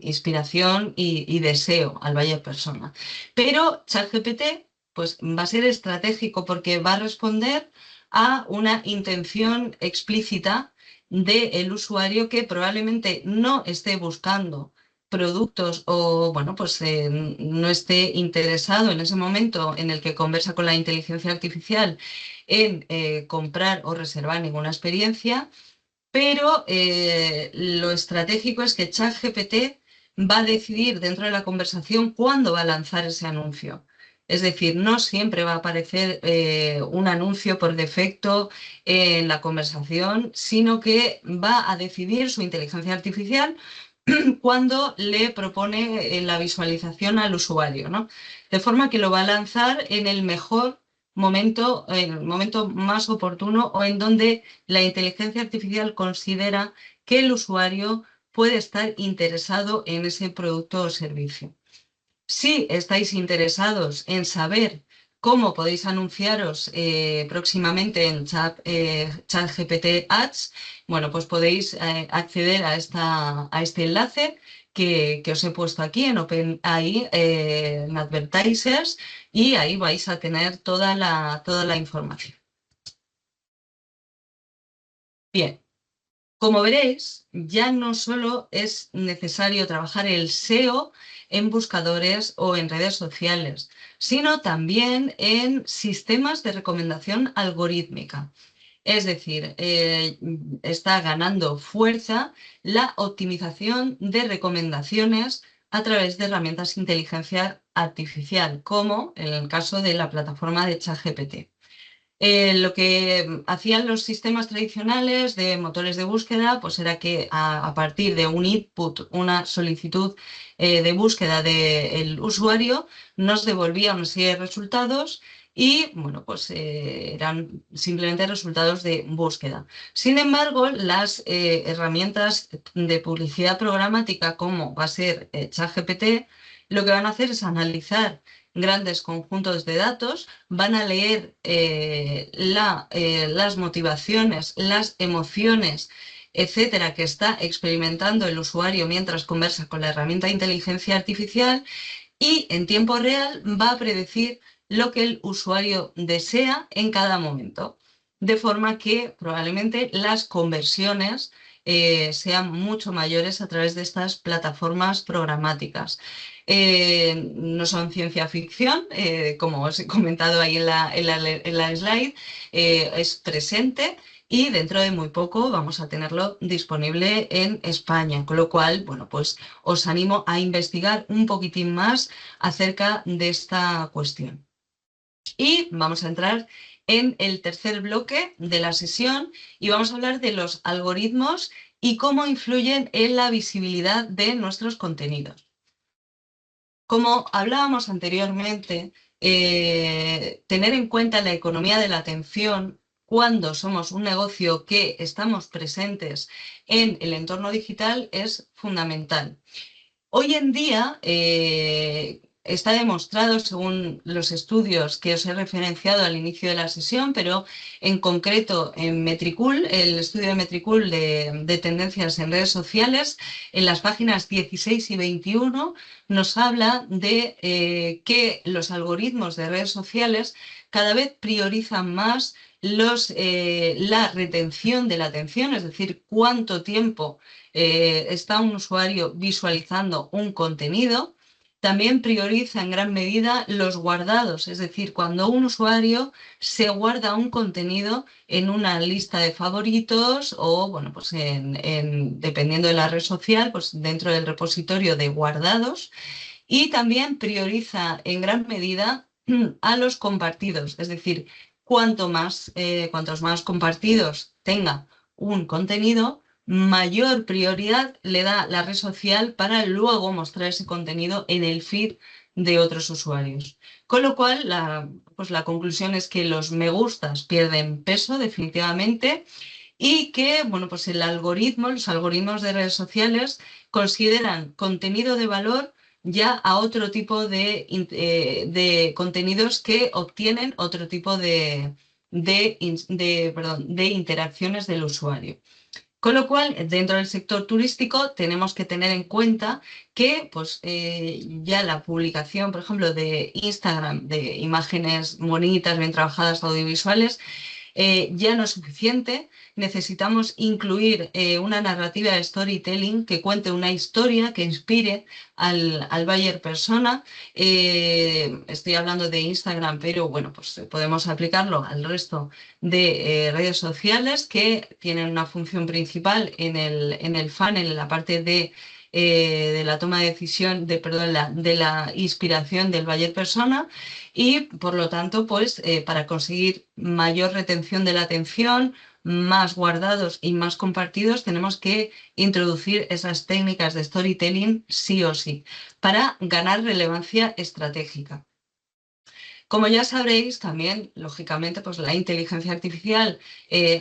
Speaker 1: inspiración y deseo al buyer persona. Pero ChatGPT pues, va a ser estratégico porque va a responder a una intención explícita del usuario que probablemente no esté buscando productos o bueno, pues no esté interesado en ese momento en el que conversa con la inteligencia artificial en comprar o reservar ninguna experiencia, pero lo estratégico es que ChatGPT va a decidir dentro de la conversación cuándo va a lanzar ese anuncio. Es decir, no siempre va a aparecer un anuncio por defecto en la conversación, sino que va a decidir su inteligencia artificial cuando le propone la visualización al usuario, ¿no? De forma que lo va a lanzar en el mejor momento, en el momento más oportuno o en donde la inteligencia artificial considera que el usuario puede estar interesado en ese producto o servicio. Si estáis interesados en saber cómo podéis anunciaros próximamente en ChatGPT Ads, bueno, pues podéis acceder a este enlace que os he puesto aquí en OpenAI, en Advertisers, y ahí vais a tener toda la información. Bien. Como veréis, ya no solo es necesario trabajar el SEO en buscadores o en redes sociales, sino también en sistemas de recomendación algorítmica. Es decir, está ganando fuerza la optimización de recomendaciones a través de herramientas de inteligencia artificial, como en el caso de la plataforma de ChatGPT. Lo que hacían los sistemas tradicionales de motores de búsqueda, pues era que a partir de un input, una solicitud de búsqueda del usuario, nos devolvía una serie de resultados y, bueno, pues eran simplemente resultados de búsqueda. Sin embargo, las herramientas de publicidad programática, como va a ser ChatGPT, lo que van a hacer es analizar grandes conjuntos de datos, van a leer las motivaciones, las emociones, etcétera, que está experimentando el usuario mientras conversa con la herramienta de inteligencia artificial y en tiempo real va a predecir lo que el usuario desea en cada momento, de forma que probablemente las conversiones sean mucho mayores a través de estas plataformas programáticas. No son ciencia ficción, como os he comentado ahí en la slide, es presente y dentro de muy poco vamos a tenerlo disponible en España, con lo cual, bueno, pues os animo a investigar un poquitín más acerca de esta cuestión. Y vamos a entrar en el tercer bloque de la sesión y vamos a hablar de los algoritmos y cómo influyen en la visibilidad de nuestros contenidos. Como hablábamos anteriormente, tener en cuenta la economía de la atención cuando somos un negocio que estamos presentes en el entorno digital es fundamental. Hoy en día está demostrado, según los estudios que os he referenciado al inicio de la sesión, pero en concreto en Metricool, el estudio de Metricool de tendencias en redes sociales, en las páginas 16 y 21, nos habla de que los algoritmos de redes sociales cada vez priorizan más la retención de la atención, es decir, cuánto tiempo está un usuario visualizando un contenido. También prioriza en gran medida los guardados, es decir, cuando un usuario se guarda un contenido en una lista de favoritos o, bueno, pues dependiendo de la red social, pues dentro del repositorio de guardados. Y también prioriza en gran medida a los compartidos, es decir, cuantos más compartidos tenga un contenido, mayor prioridad le da la red social para luego mostrar ese contenido en el feed de otros usuarios. Con lo cual, pues la conclusión es que los me gustas pierden peso definitivamente y que, bueno, pues los algoritmos de redes sociales consideran contenido de valor ya a otro tipo de contenidos que obtienen otro tipo de interacciones del usuario. Con lo cual, dentro del sector turístico tenemos que tener en cuenta que pues, ya la publicación, por ejemplo, de Instagram, de imágenes bonitas, bien trabajadas, audiovisuales, ya no es suficiente. Necesitamos incluir una narrativa de storytelling que cuente una historia que inspire al buyer persona. Estoy hablando de Instagram, pero bueno, pues podemos aplicarlo al resto de redes sociales que tienen una función principal en el funnel, en la parte de la toma de decisión, de la inspiración del buyer persona y por lo tanto, pues para conseguir mayor retención de la atención, más guardados y más compartidos, tenemos que introducir esas técnicas de storytelling sí o sí para ganar relevancia estratégica. Como ya sabréis, también, lógicamente, pues la inteligencia artificial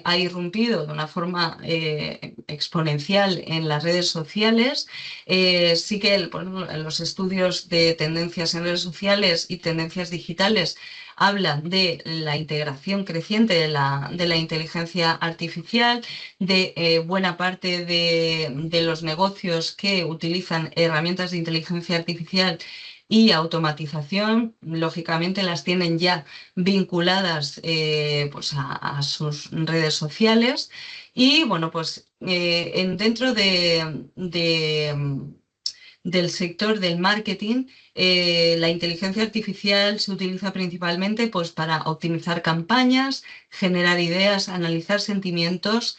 Speaker 1: ha irrumpido de una forma exponencial en las redes sociales. Sí que por ejemplo, en los estudios de tendencias en redes sociales y tendencias digitales hablan de la integración creciente de la inteligencia artificial, de buena parte de los negocios que utilizan herramientas de inteligencia artificial y automatización, lógicamente las tienen ya vinculadas pues a sus redes sociales y bueno, pues dentro del sector del marketing, la inteligencia artificial se utiliza principalmente pues, para optimizar campañas, generar ideas, analizar sentimientos,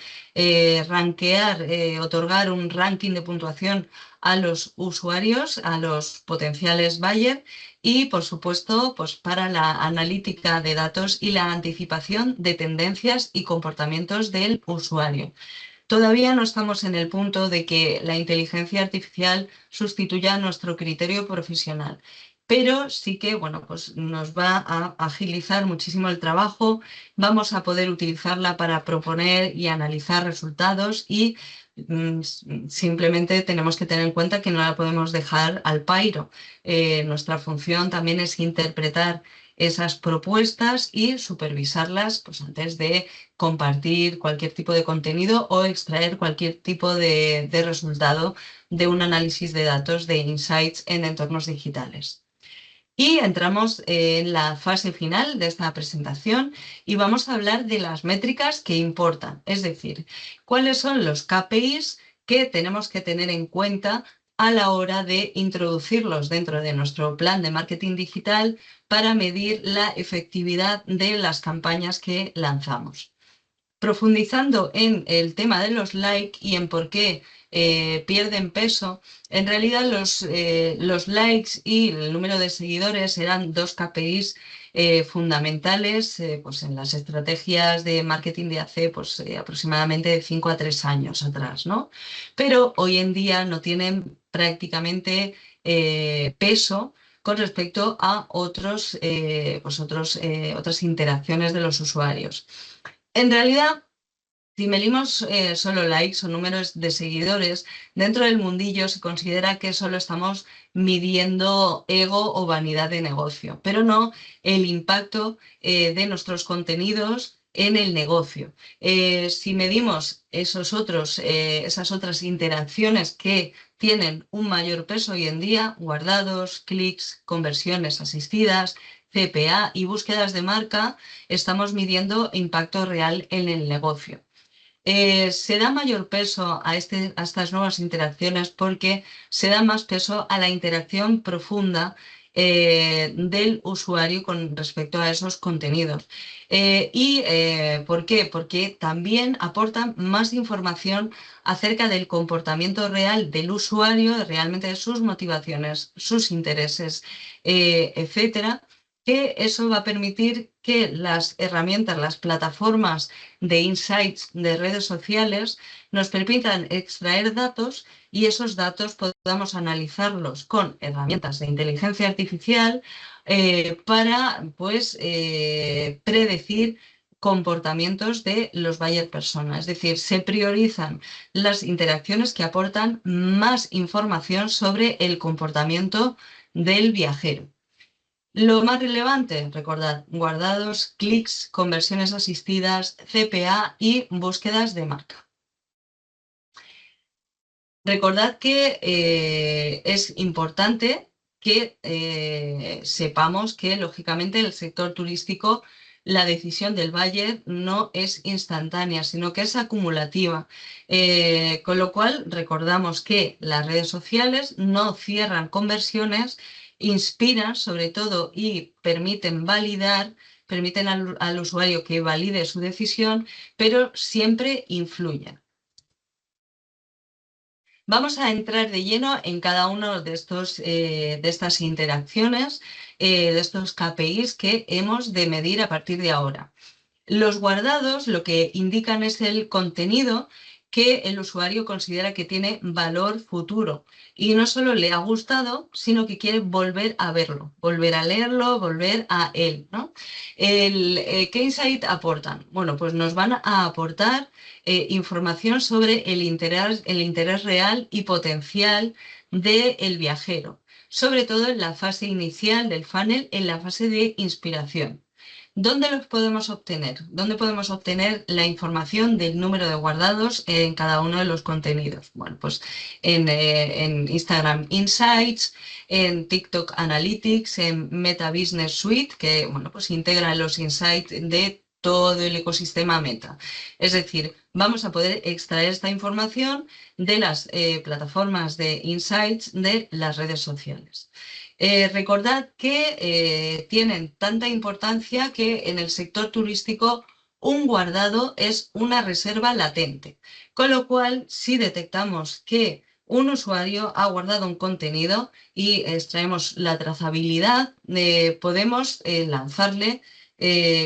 Speaker 1: otorgar un ranking de puntuación a los usuarios, a los potenciales buyers y, por supuesto, pues, para la analítica de datos y la anticipación de tendencias y comportamientos del usuario. Todavía no estamos en el punto de que la inteligencia artificial sustituya nuestro criterio profesional, pero sí que bueno, pues nos va a agilizar muchísimo el trabajo, vamos a poder utilizarla para proponer y analizar resultados y simplemente tenemos que tener en cuenta que no la podemos dejar al pairo. Nuestra función también es interpretar esas propuestas y supervisarlas pues, antes de compartir cualquier tipo de contenido o extraer cualquier tipo de resultado de un análisis de datos de insights en entornos digitales. Y entramos en la fase final de esta presentación y vamos a hablar de las métricas que importan, es decir, cuáles son los KPIs que tenemos que tener en cuenta a la hora de introducirlos dentro de nuestro plan de marketing digital para medir la efectividad de las campañas que lanzamos. Profundizando en el tema de los likes y en por qué pierden peso, en realidad los likes y el número de seguidores eran dos KPIs fundamentales pues en las estrategias de marketing de hace pues, aproximadamente de 5 a 3 años atrás, ¿no? Pero hoy en día no tienen prácticamente peso con respecto a otras interacciones de los usuarios. En realidad, si medimos solo likes o números de seguidores, dentro del mundillo se considera que solo estamos midiendo ego o vanidad de negocio, pero no el impacto de nuestros contenidos en el negocio. Si medimos esas otras interacciones que tienen un mayor peso hoy en día, guardados, clics, conversiones asistidas, CPA y búsquedas de marca, estamos midiendo impacto real en el negocio. Se da mayor peso a estas nuevas interacciones porque se da más peso a la interacción profunda del usuario con respecto a esos contenidos. ¿Por qué? Porque también aportan más información acerca del comportamiento real del usuario, realmente de sus motivaciones, sus intereses, etcétera, que eso va a permitir que las herramientas, las plataformas de insights de redes sociales nos permitan extraer datos y esos datos podamos analizarlos con herramientas de inteligencia artificial para pues, predecir comportamientos de los buyer personas. Es decir, se priorizan las interacciones que aportan más información sobre el comportamiento del viajero. Lo más relevante, recordad, guardados, clics, conversiones asistidas, CPA y búsquedas de marca. Recordad que es importante que sepamos que, lógicamente, el sector turístico, la decisión del buyer no es instantánea, sino que es acumulativa. Con lo cual, recordamos que las redes sociales no cierran conversiones, inspiran sobre todo y permiten validar, permiten al usuario que valide su decisión, pero siempre influyen. Vamos a entrar de lleno en cada uno de estas interacciones, de estos KPIs que hemos de medir a partir de ahora. Los guardados lo que indican es el contenido que el usuario considera que tiene valor futuro y no solo le ha gustado, sino que quiere volver a verlo, volver a leerlo, volver a él, ¿no? ¿Qué insight aportan? Bueno, pues nos van a aportar información sobre el interés real y potencial del viajero, sobre todo en la fase inicial del funnel, en la fase de inspiración. ¿Dónde los podemos obtener? ¿Dónde podemos obtener la información del número de guardados en cada uno de los contenidos? Bueno, pues en Instagram Insights, en TikTok Analytics, en Meta Business Suite, que bueno, pues integra los insights de todo el ecosistema Meta. Es decir, vamos a poder extraer esta información de las plataformas de insights de las redes sociales. Recordad que tienen tanta importancia que en el sector turístico un guardado es una reserva latente, con lo cual si detectamos que un usuario ha guardado un contenido y extraemos la trazabilidad, podemos lanzarle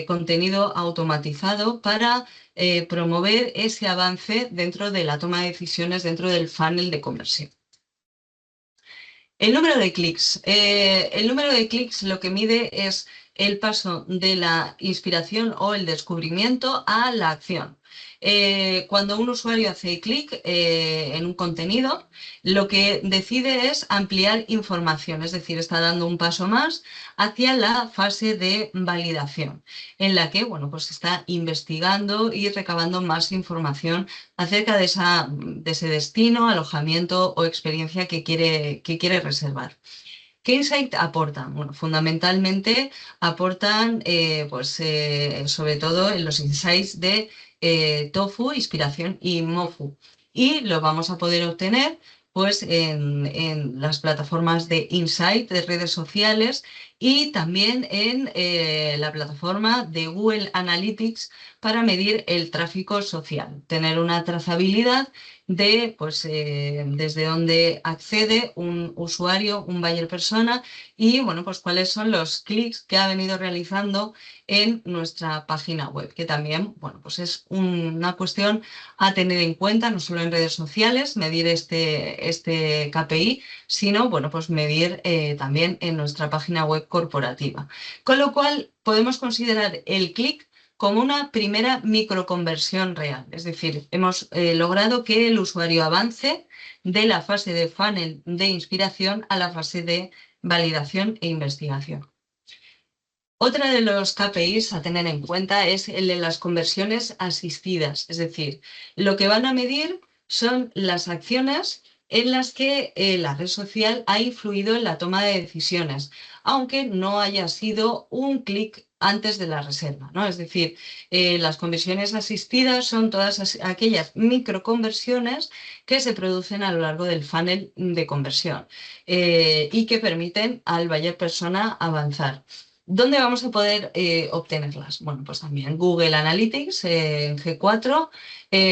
Speaker 1: contenido automatizado para promover ese avance dentro de la toma de decisiones dentro del funnel de conversión. El número de clics. El número de clics lo que mide es el paso de la inspiración o el descubrimiento a la acción. Cuando un usuario hace clic en un contenido, lo que decide es ampliar información, es decir, está dando un paso más hacia la fase de validación, en la que bueno, pues está investigando y recabando más información acerca de ese destino, alojamiento o experiencia que quiere reservar. ¿Qué insight aportan? Bueno, fundamentalmente aportan, sobre todo en los insights de Tofu, Inspiración y Mofu. Y lo vamos a poder obtener pues, en las plataformas de insight de redes sociales y también en la plataforma de Google Analytics para medir el tráfico social, tener una trazabilidad de pues, desde dónde accede un usuario, un buyer persona y bueno, pues cuáles son los clics que ha venido realizando en nuestra página web, que también bueno, pues es una cuestión a tener en cuenta, no solo en redes sociales, medir este KPI, sino bueno, pues medir también en nuestra página web corporativa. Con lo cual podemos considerar el clic como una primera microconversión real. Es decir, hemos logrado que el usuario avance de la fase de funnel de inspiración a la fase de validación e investigación. Otra de los KPIs a tener en cuenta es el de las conversiones asistidas, es decir, lo que van a medir son las acciones en las que la red social ha influido en la toma de decisiones, aunque no haya sido un clic antes de la reserva, ¿no? Es decir, las conversiones asistidas son todas aquellas microconversiones que se producen a lo largo del funnel de conversión y que permiten al buyer persona avanzar. ¿Dónde vamos a poder obtenerlas? Bueno, pues también Google Analytics en G4.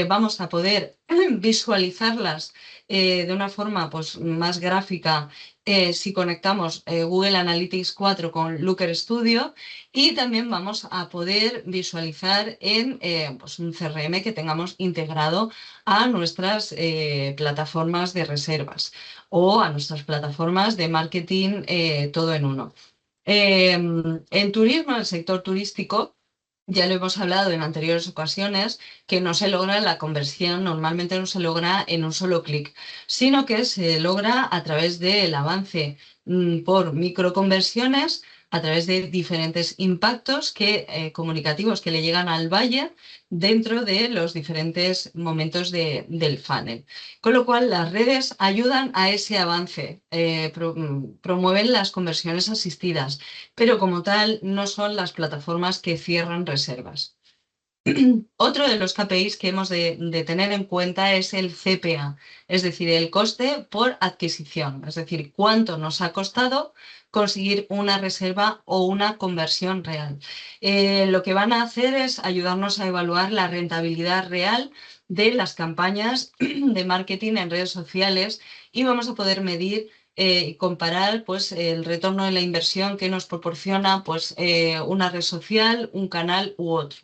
Speaker 1: Vamos a poder visualizarlas de una forma pues, más gráfica si conectamos Google Analytics 4 con Looker Studio, y también vamos a poder visualizar en pues un CRM que tengamos integrado a nuestras plataformas de reservas o a nuestras plataformas de marketing todo en uno. En turismo, en el sector turístico, ya lo hemos hablado en anteriores ocasiones, que no se logra la conversión, normalmente no se logra en un solo clic, sino que se logra a través del avance por microconversiones, a través de diferentes impactos comunicativos que le llegan al buyer dentro de los diferentes momentos del funnel. Con lo cual, las redes ayudan a ese avance, promueven las conversiones asistidas, pero como tal no son las plataformas que cierran reservas. Otro de los KPIs que hemos de tener en cuenta es el CPA, es decir, el coste por adquisición, es decir, cuánto nos ha costado conseguir una reserva o una conversión real. Lo que van a hacer es ayudarnos a evaluar la rentabilidad real de las campañas de marketing en redes sociales, y vamos a poder medir y comparar pues, el retorno de la inversión que nos proporciona pues, una red social, un canal u otro.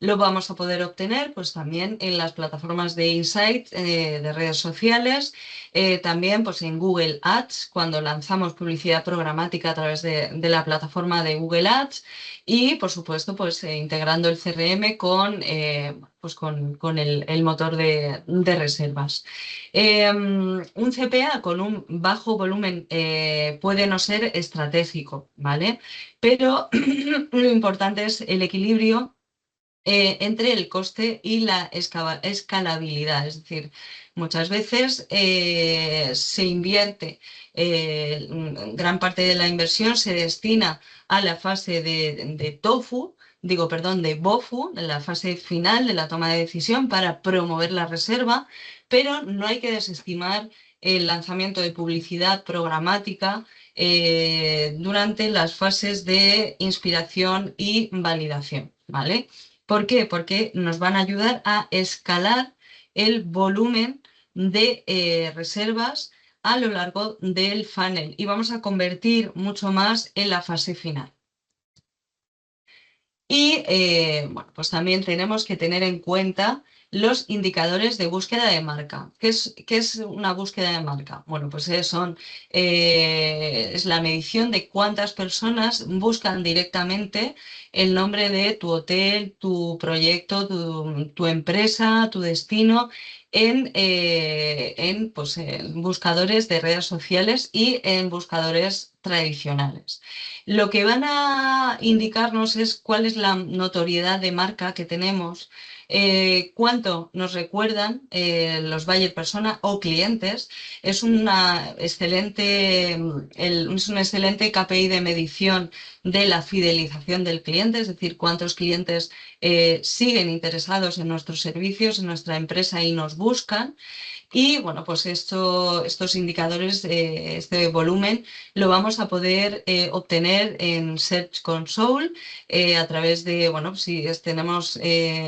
Speaker 1: Lo vamos a poder obtener pues también en las plataformas de Insight de redes sociales, también pues en Google Ads, cuando lanzamos publicidad programática a través de la plataforma de Google Ads, y por supuesto pues integrando el CRM con el motor de reservas. Un CPA con un bajo volumen puede no ser estratégico, ¿vale? Pero lo importante es el equilibrio entre el coste y la escalabilidad. Es decir, muchas veces se invierte, gran parte de la inversión se destina a la fase de TOFU, digo, perdón, de BOFU, de la fase final de la toma de decisión para promover la reserva, pero no hay que desestimar el lanzamiento de publicidad programática durante las fases de inspiración y validación, ¿vale? ¿Por qué? Porque nos van a ayudar a escalar el volumen de reservas a lo largo del funnel, y vamos a convertir mucho más en la fase final. Y bueno, pues también tenemos que tener en cuenta los indicadores de búsqueda de marca. ¿Qué es una búsqueda de marca? Bueno, pues es la medición de cuántas personas buscan directamente el nombre de tu hotel, tu proyecto, tu empresa, tu destino en buscadores de redes sociales y en buscadores tradicionales. Lo que van a indicarnos es cuál es la notoriedad de marca que tenemos, cuánto nos recuerdan los buyer persona o clientes. Es un excelente KPI de medición de la fidelización del cliente, es decir, cuántos clientes siguen interesados en nuestros servicios, en nuestra empresa y nos buscan. Y bueno, pues estos indicadores, este volumen, lo vamos a poder obtener en Search Console a través de, bueno, si tenemos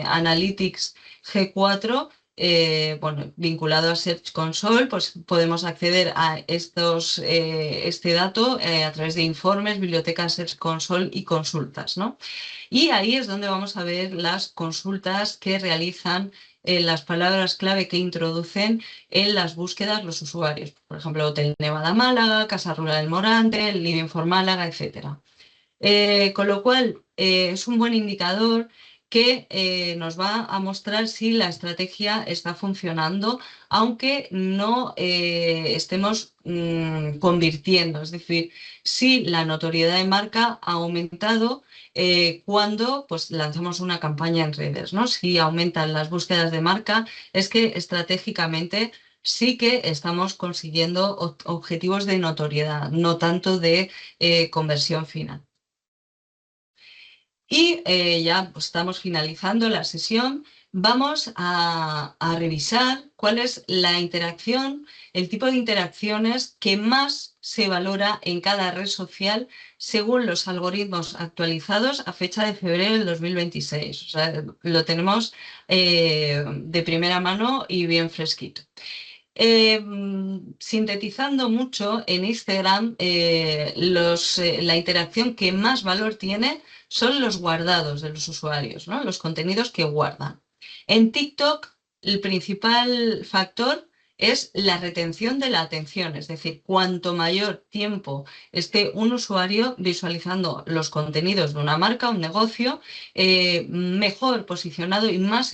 Speaker 1: Analytics G4, bueno, vinculado a Search Console, pues podemos acceder a este dato a través de informes, bibliotecas Search Console y consultas, ¿no? Y ahí es donde vamos a ver las consultas que realizan, las palabras clave que introducen en las búsquedas los usuarios. Por ejemplo, Hotel Nevada Málaga, Casa Rural del Morante, Living for Málaga, etc. Con lo cual, es un buen indicador que nos va a mostrar si la estrategia está funcionando, aunque no estemos convirtiendo. Es decir, si la notoriedad de marca ha aumentado cuando pues, lanzamos una campaña en redes, ¿no? Si aumentan las búsquedas de marca, es que estratégicamente sí que estamos consiguiendo objetivos de notoriedad, no tanto de conversión final. Y ya pues, estamos finalizando la sesión. Vamos a revisar cuál es la interacción, el tipo de interacciones que más se valora en cada red social según los algoritmos actualizados a fecha de febrero del 2026. O sea, lo tenemos de primera mano y bien fresquito. Sintetizando mucho, en Instagram la interacción que más valor tiene son los guardados de los usuarios, ¿no? Los contenidos que guardan. En TikTok, el principal factor es la retención de la atención, es decir, cuanto mayor tiempo esté un usuario visualizando los contenidos de una marca, un negocio, mejor posicionado y más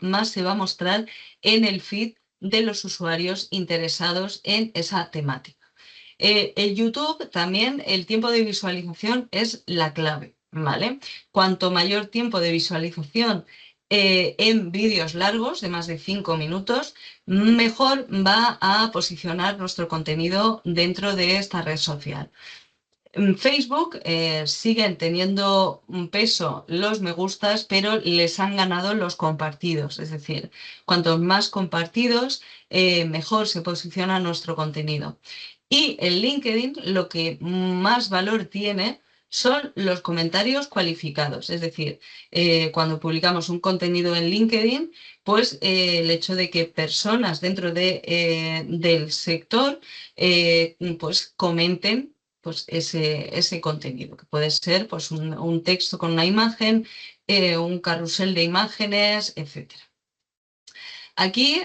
Speaker 1: más se va a mostrar en el feed de los usuarios interesados en esa temática. En YouTube también el tiempo de visualización es la clave, ¿vale? Cuanto mayor tiempo de visualización en vídeos largos de más de 5 minutos, mejor va a posicionar nuestro contenido dentro de esta red social. En Facebook siguen teniendo un peso los me gustas, pero les han ganado los compartidos. Es decir, cuantos más compartidos, mejor se posiciona nuestro contenido. Y en LinkedIn lo que más valor tiene son los comentarios cualificados. Es decir, cuando publicamos un contenido en LinkedIn, pues el hecho de que personas dentro del sector pues comenten pues ese contenido, que puede ser pues, un texto con una imagen, un carrusel de imágenes, etc. Aquí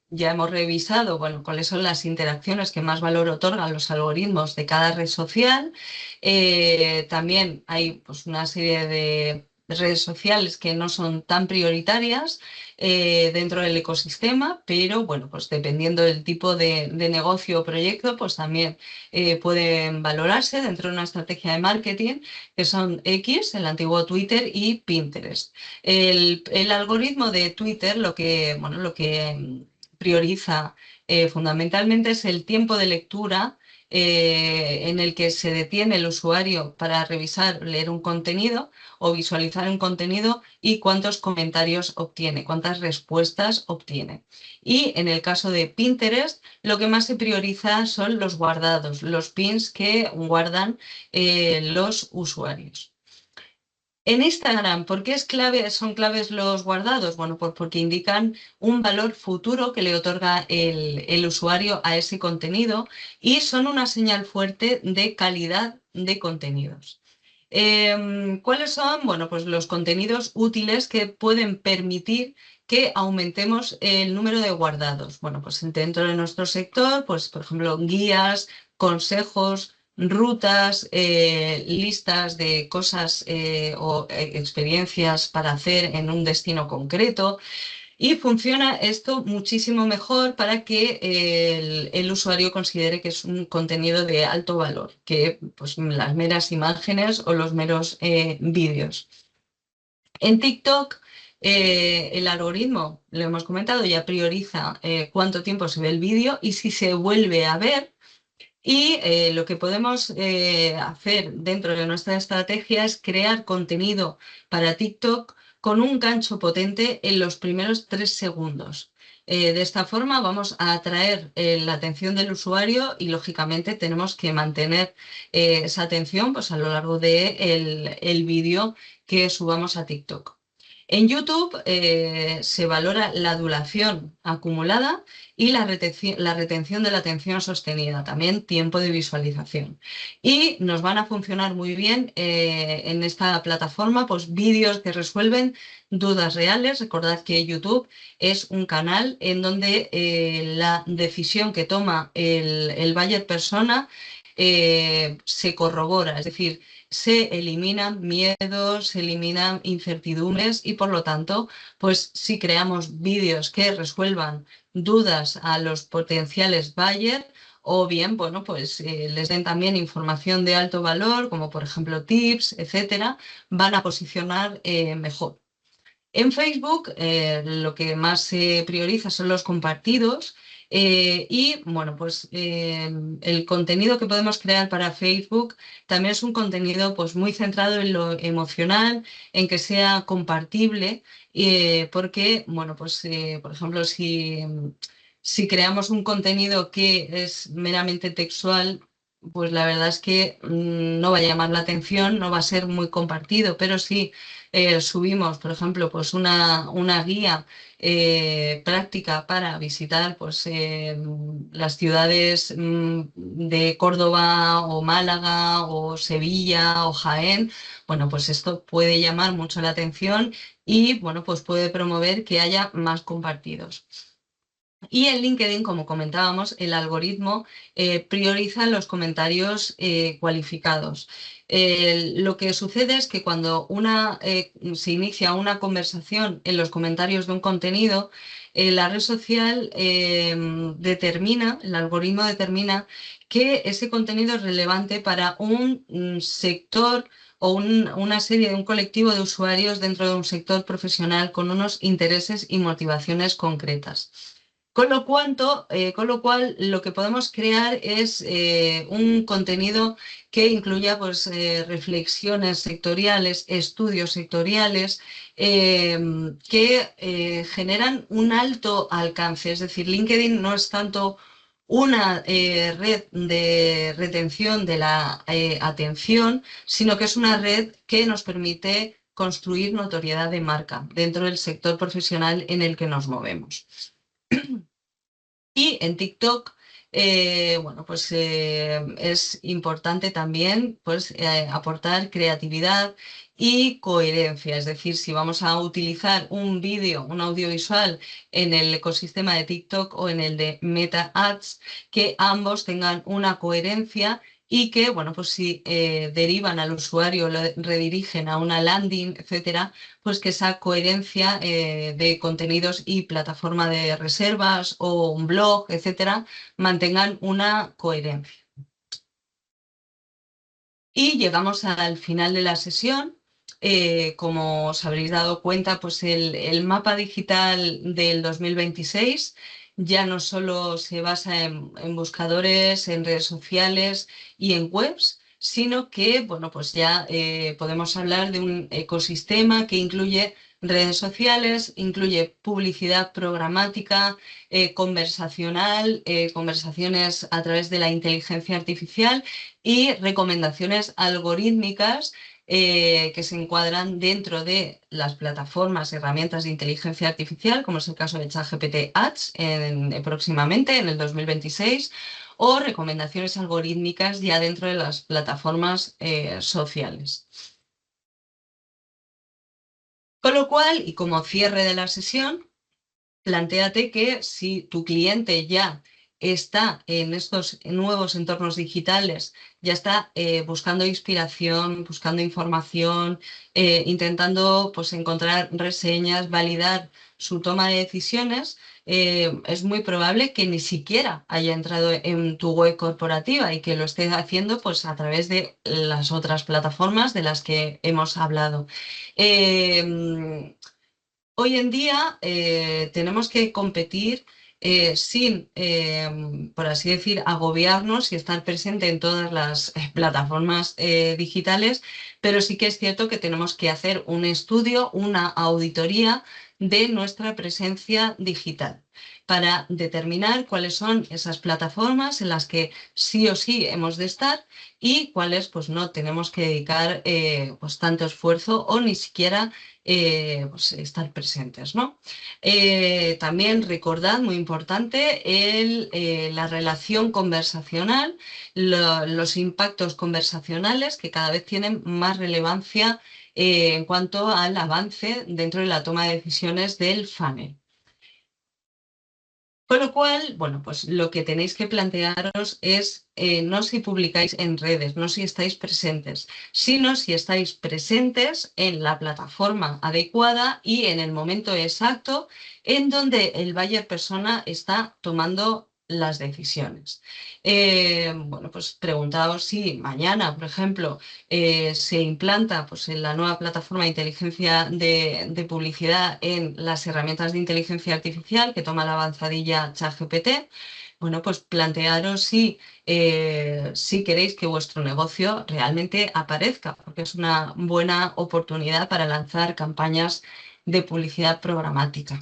Speaker 1: ya hemos revisado bueno, cuáles son las interacciones que más valor otorgan los algoritmos de cada red social. También hay pues, una serie de redes sociales que no son tan prioritarias dentro del ecosistema, pero bueno, pues dependiendo del tipo de negocio o proyecto, pues también pueden valorarse dentro de una estrategia de marketing, que son X, el antiguo Twitter, y Pinterest. El algoritmo de Twitter bueno, lo que prioriza fundamentalmente es el tiempo de lectura en el que se detiene el usuario para revisar, leer un contenido o visualizar un contenido y cuántos comentarios obtiene, cuántas respuestas obtiene. Y en el caso de Pinterest, lo que más se prioriza son los guardados, los pins que guardan los usuarios. En Instagram, ¿por qué son claves los guardados? Bueno, pues porque indican un valor futuro que le otorga el usuario a ese contenido y son una señal fuerte de calidad de contenidos. ¿Cuáles son? Bueno, pues los contenidos útiles que pueden permitir que aumentemos el número de guardados. Bueno, pues dentro de nuestro sector, pues por ejemplo, guías, consejos, rutas, listas de cosas o experiencias para hacer en un destino concreto. Y funciona esto muchísimo mejor para que el usuario considere que es un contenido de alto valor, que pues, las meras imágenes o los meros vídeos. En TikTok, el algoritmo, lo hemos comentado, ya prioriza cuánto tiempo se ve el vídeo y si se vuelve a ver. Y lo que podemos hacer dentro de nuestra estrategia es crear contenido para TikTok con un gancho potente en los primeros 3 segundos. De esta forma vamos a atraer la atención del usuario y lógicamente tenemos que mantener esa atención pues, a lo largo del vídeo que subamos a TikTok. En YouTube se valora la duración acumulada y la retención de la atención sostenida, también tiempo de visualización. Y nos van a funcionar muy bien en esta plataforma pues, vídeos que resuelven dudas reales. Recordad que YouTube es un canal en donde la decisión que toma el buyer persona se corrobora, es decir, se eliminan miedos, se eliminan incertidumbres y por lo tanto, pues si creamos vídeos que resuelvan dudas a los potenciales buyers o bien, bueno, pues les den también información de alto valor, como por ejemplo tips, etcétera, van a posicionar mejor. En Facebook lo que más se prioriza son los compartidos y bueno, pues el contenido que podemos crear para Facebook también es un contenido pues muy centrado en lo emocional, en que sea compartible, porque bueno, pues por ejemplo Si creamos un contenido que es meramente textual, pues la verdad es que no va a llamar la atención, no va a ser muy compartido, pero si subimos, por ejemplo, pues una guía práctica para visitar pues, las ciudades de Córdoba o Málaga o Sevilla o Jaén, bueno, pues esto puede llamar mucho la atención y bueno, pues puede promover que haya más compartidos. Y en LinkedIn, como comentábamos, el algoritmo prioriza los comentarios cualificados. Lo que sucede es que cuando se inicia una conversación en los comentarios de un contenido, la red social el algoritmo determina que ese contenido es relevante para un sector o una serie de un colectivo de usuarios dentro de un sector profesional con unos intereses y motivaciones concretas. Con lo cual, lo que podemos crear es un contenido que incluya pues, reflexiones sectoriales, estudios sectoriales, que generan un alto alcance. Es decir, LinkedIn no es tanto una red de retención de la atención, sino que es una red que nos permite construir notoriedad de marca dentro del sector profesional en el que nos movemos. Y en TikTok, bueno, pues es importante también pues, aportar creatividad y coherencia. Es decir, si vamos a utilizar un vídeo, un audiovisual en el ecosistema de TikTok o en el de Meta Ads, que ambos tengan una coherencia y que, bueno, pues si derivan al usuario, lo redirigen a una landing, etcétera, pues que esa coherencia de contenidos y plataforma de reservas o un blog, etcétera, mantengan una coherencia. Y llegamos al final de la sesión. Como os habréis dado cuenta, pues el mapa digital del 2026 ya no solo se basa en buscadores, en redes sociales y en webs, sino que, bueno, pues ya podemos hablar de un ecosistema que incluye redes sociales, incluye publicidad programática, conversacional, conversaciones a través de la inteligencia artificial y recomendaciones algorítmicas que se encuadran dentro de las plataformas, herramientas de inteligencia artificial, como es el caso de ChatGPT Ads próximamente en el 2026, o recomendaciones algorítmicas ya dentro de las plataformas sociales. Con lo cual, y como cierre de la sesión, plantéate que si tu cliente ya está en estos nuevos entornos digitales, ya está buscando inspiración, buscando información, intentando pues, encontrar reseñas, validar su toma de decisiones, es muy probable que ni siquiera haya entrado en tu web corporativa y que lo esté haciendo pues, a través de las otras plataformas de las que hemos hablado. Hoy en día tenemos que competir sin, por así decir, agobiarnos y estar presente en todas las plataformas digitales, pero sí que es cierto que tenemos que hacer un estudio, una auditoría de nuestra presencia digital para determinar cuáles son esas plataformas en las que sí o sí hemos de estar y cuáles pues no tenemos que dedicar pues tanto esfuerzo o ni siquiera pues, estar presentes, ¿no? También recordad, muy importante, la relación conversacional, los impactos conversacionales que cada vez tienen más relevancia en cuanto al avance dentro de la toma de decisiones del funnel. Con lo cual, bueno, pues lo que tenéis que plantearos es no si publicáis en redes, no si estáis presentes, sino si estáis presentes en la plataforma adecuada y en el momento exacto en donde el buyer persona está tomando las decisiones. Bueno, pues preguntaos si mañana, por ejemplo, se implanta pues, en la nueva plataforma de inteligencia de publicidad en las herramientas de inteligencia artificial que toma la avanzadilla ChatGPT. Bueno, pues plantearos si queréis que vuestro negocio realmente aparezca, porque es una buena oportunidad para lanzar campañas de publicidad programática.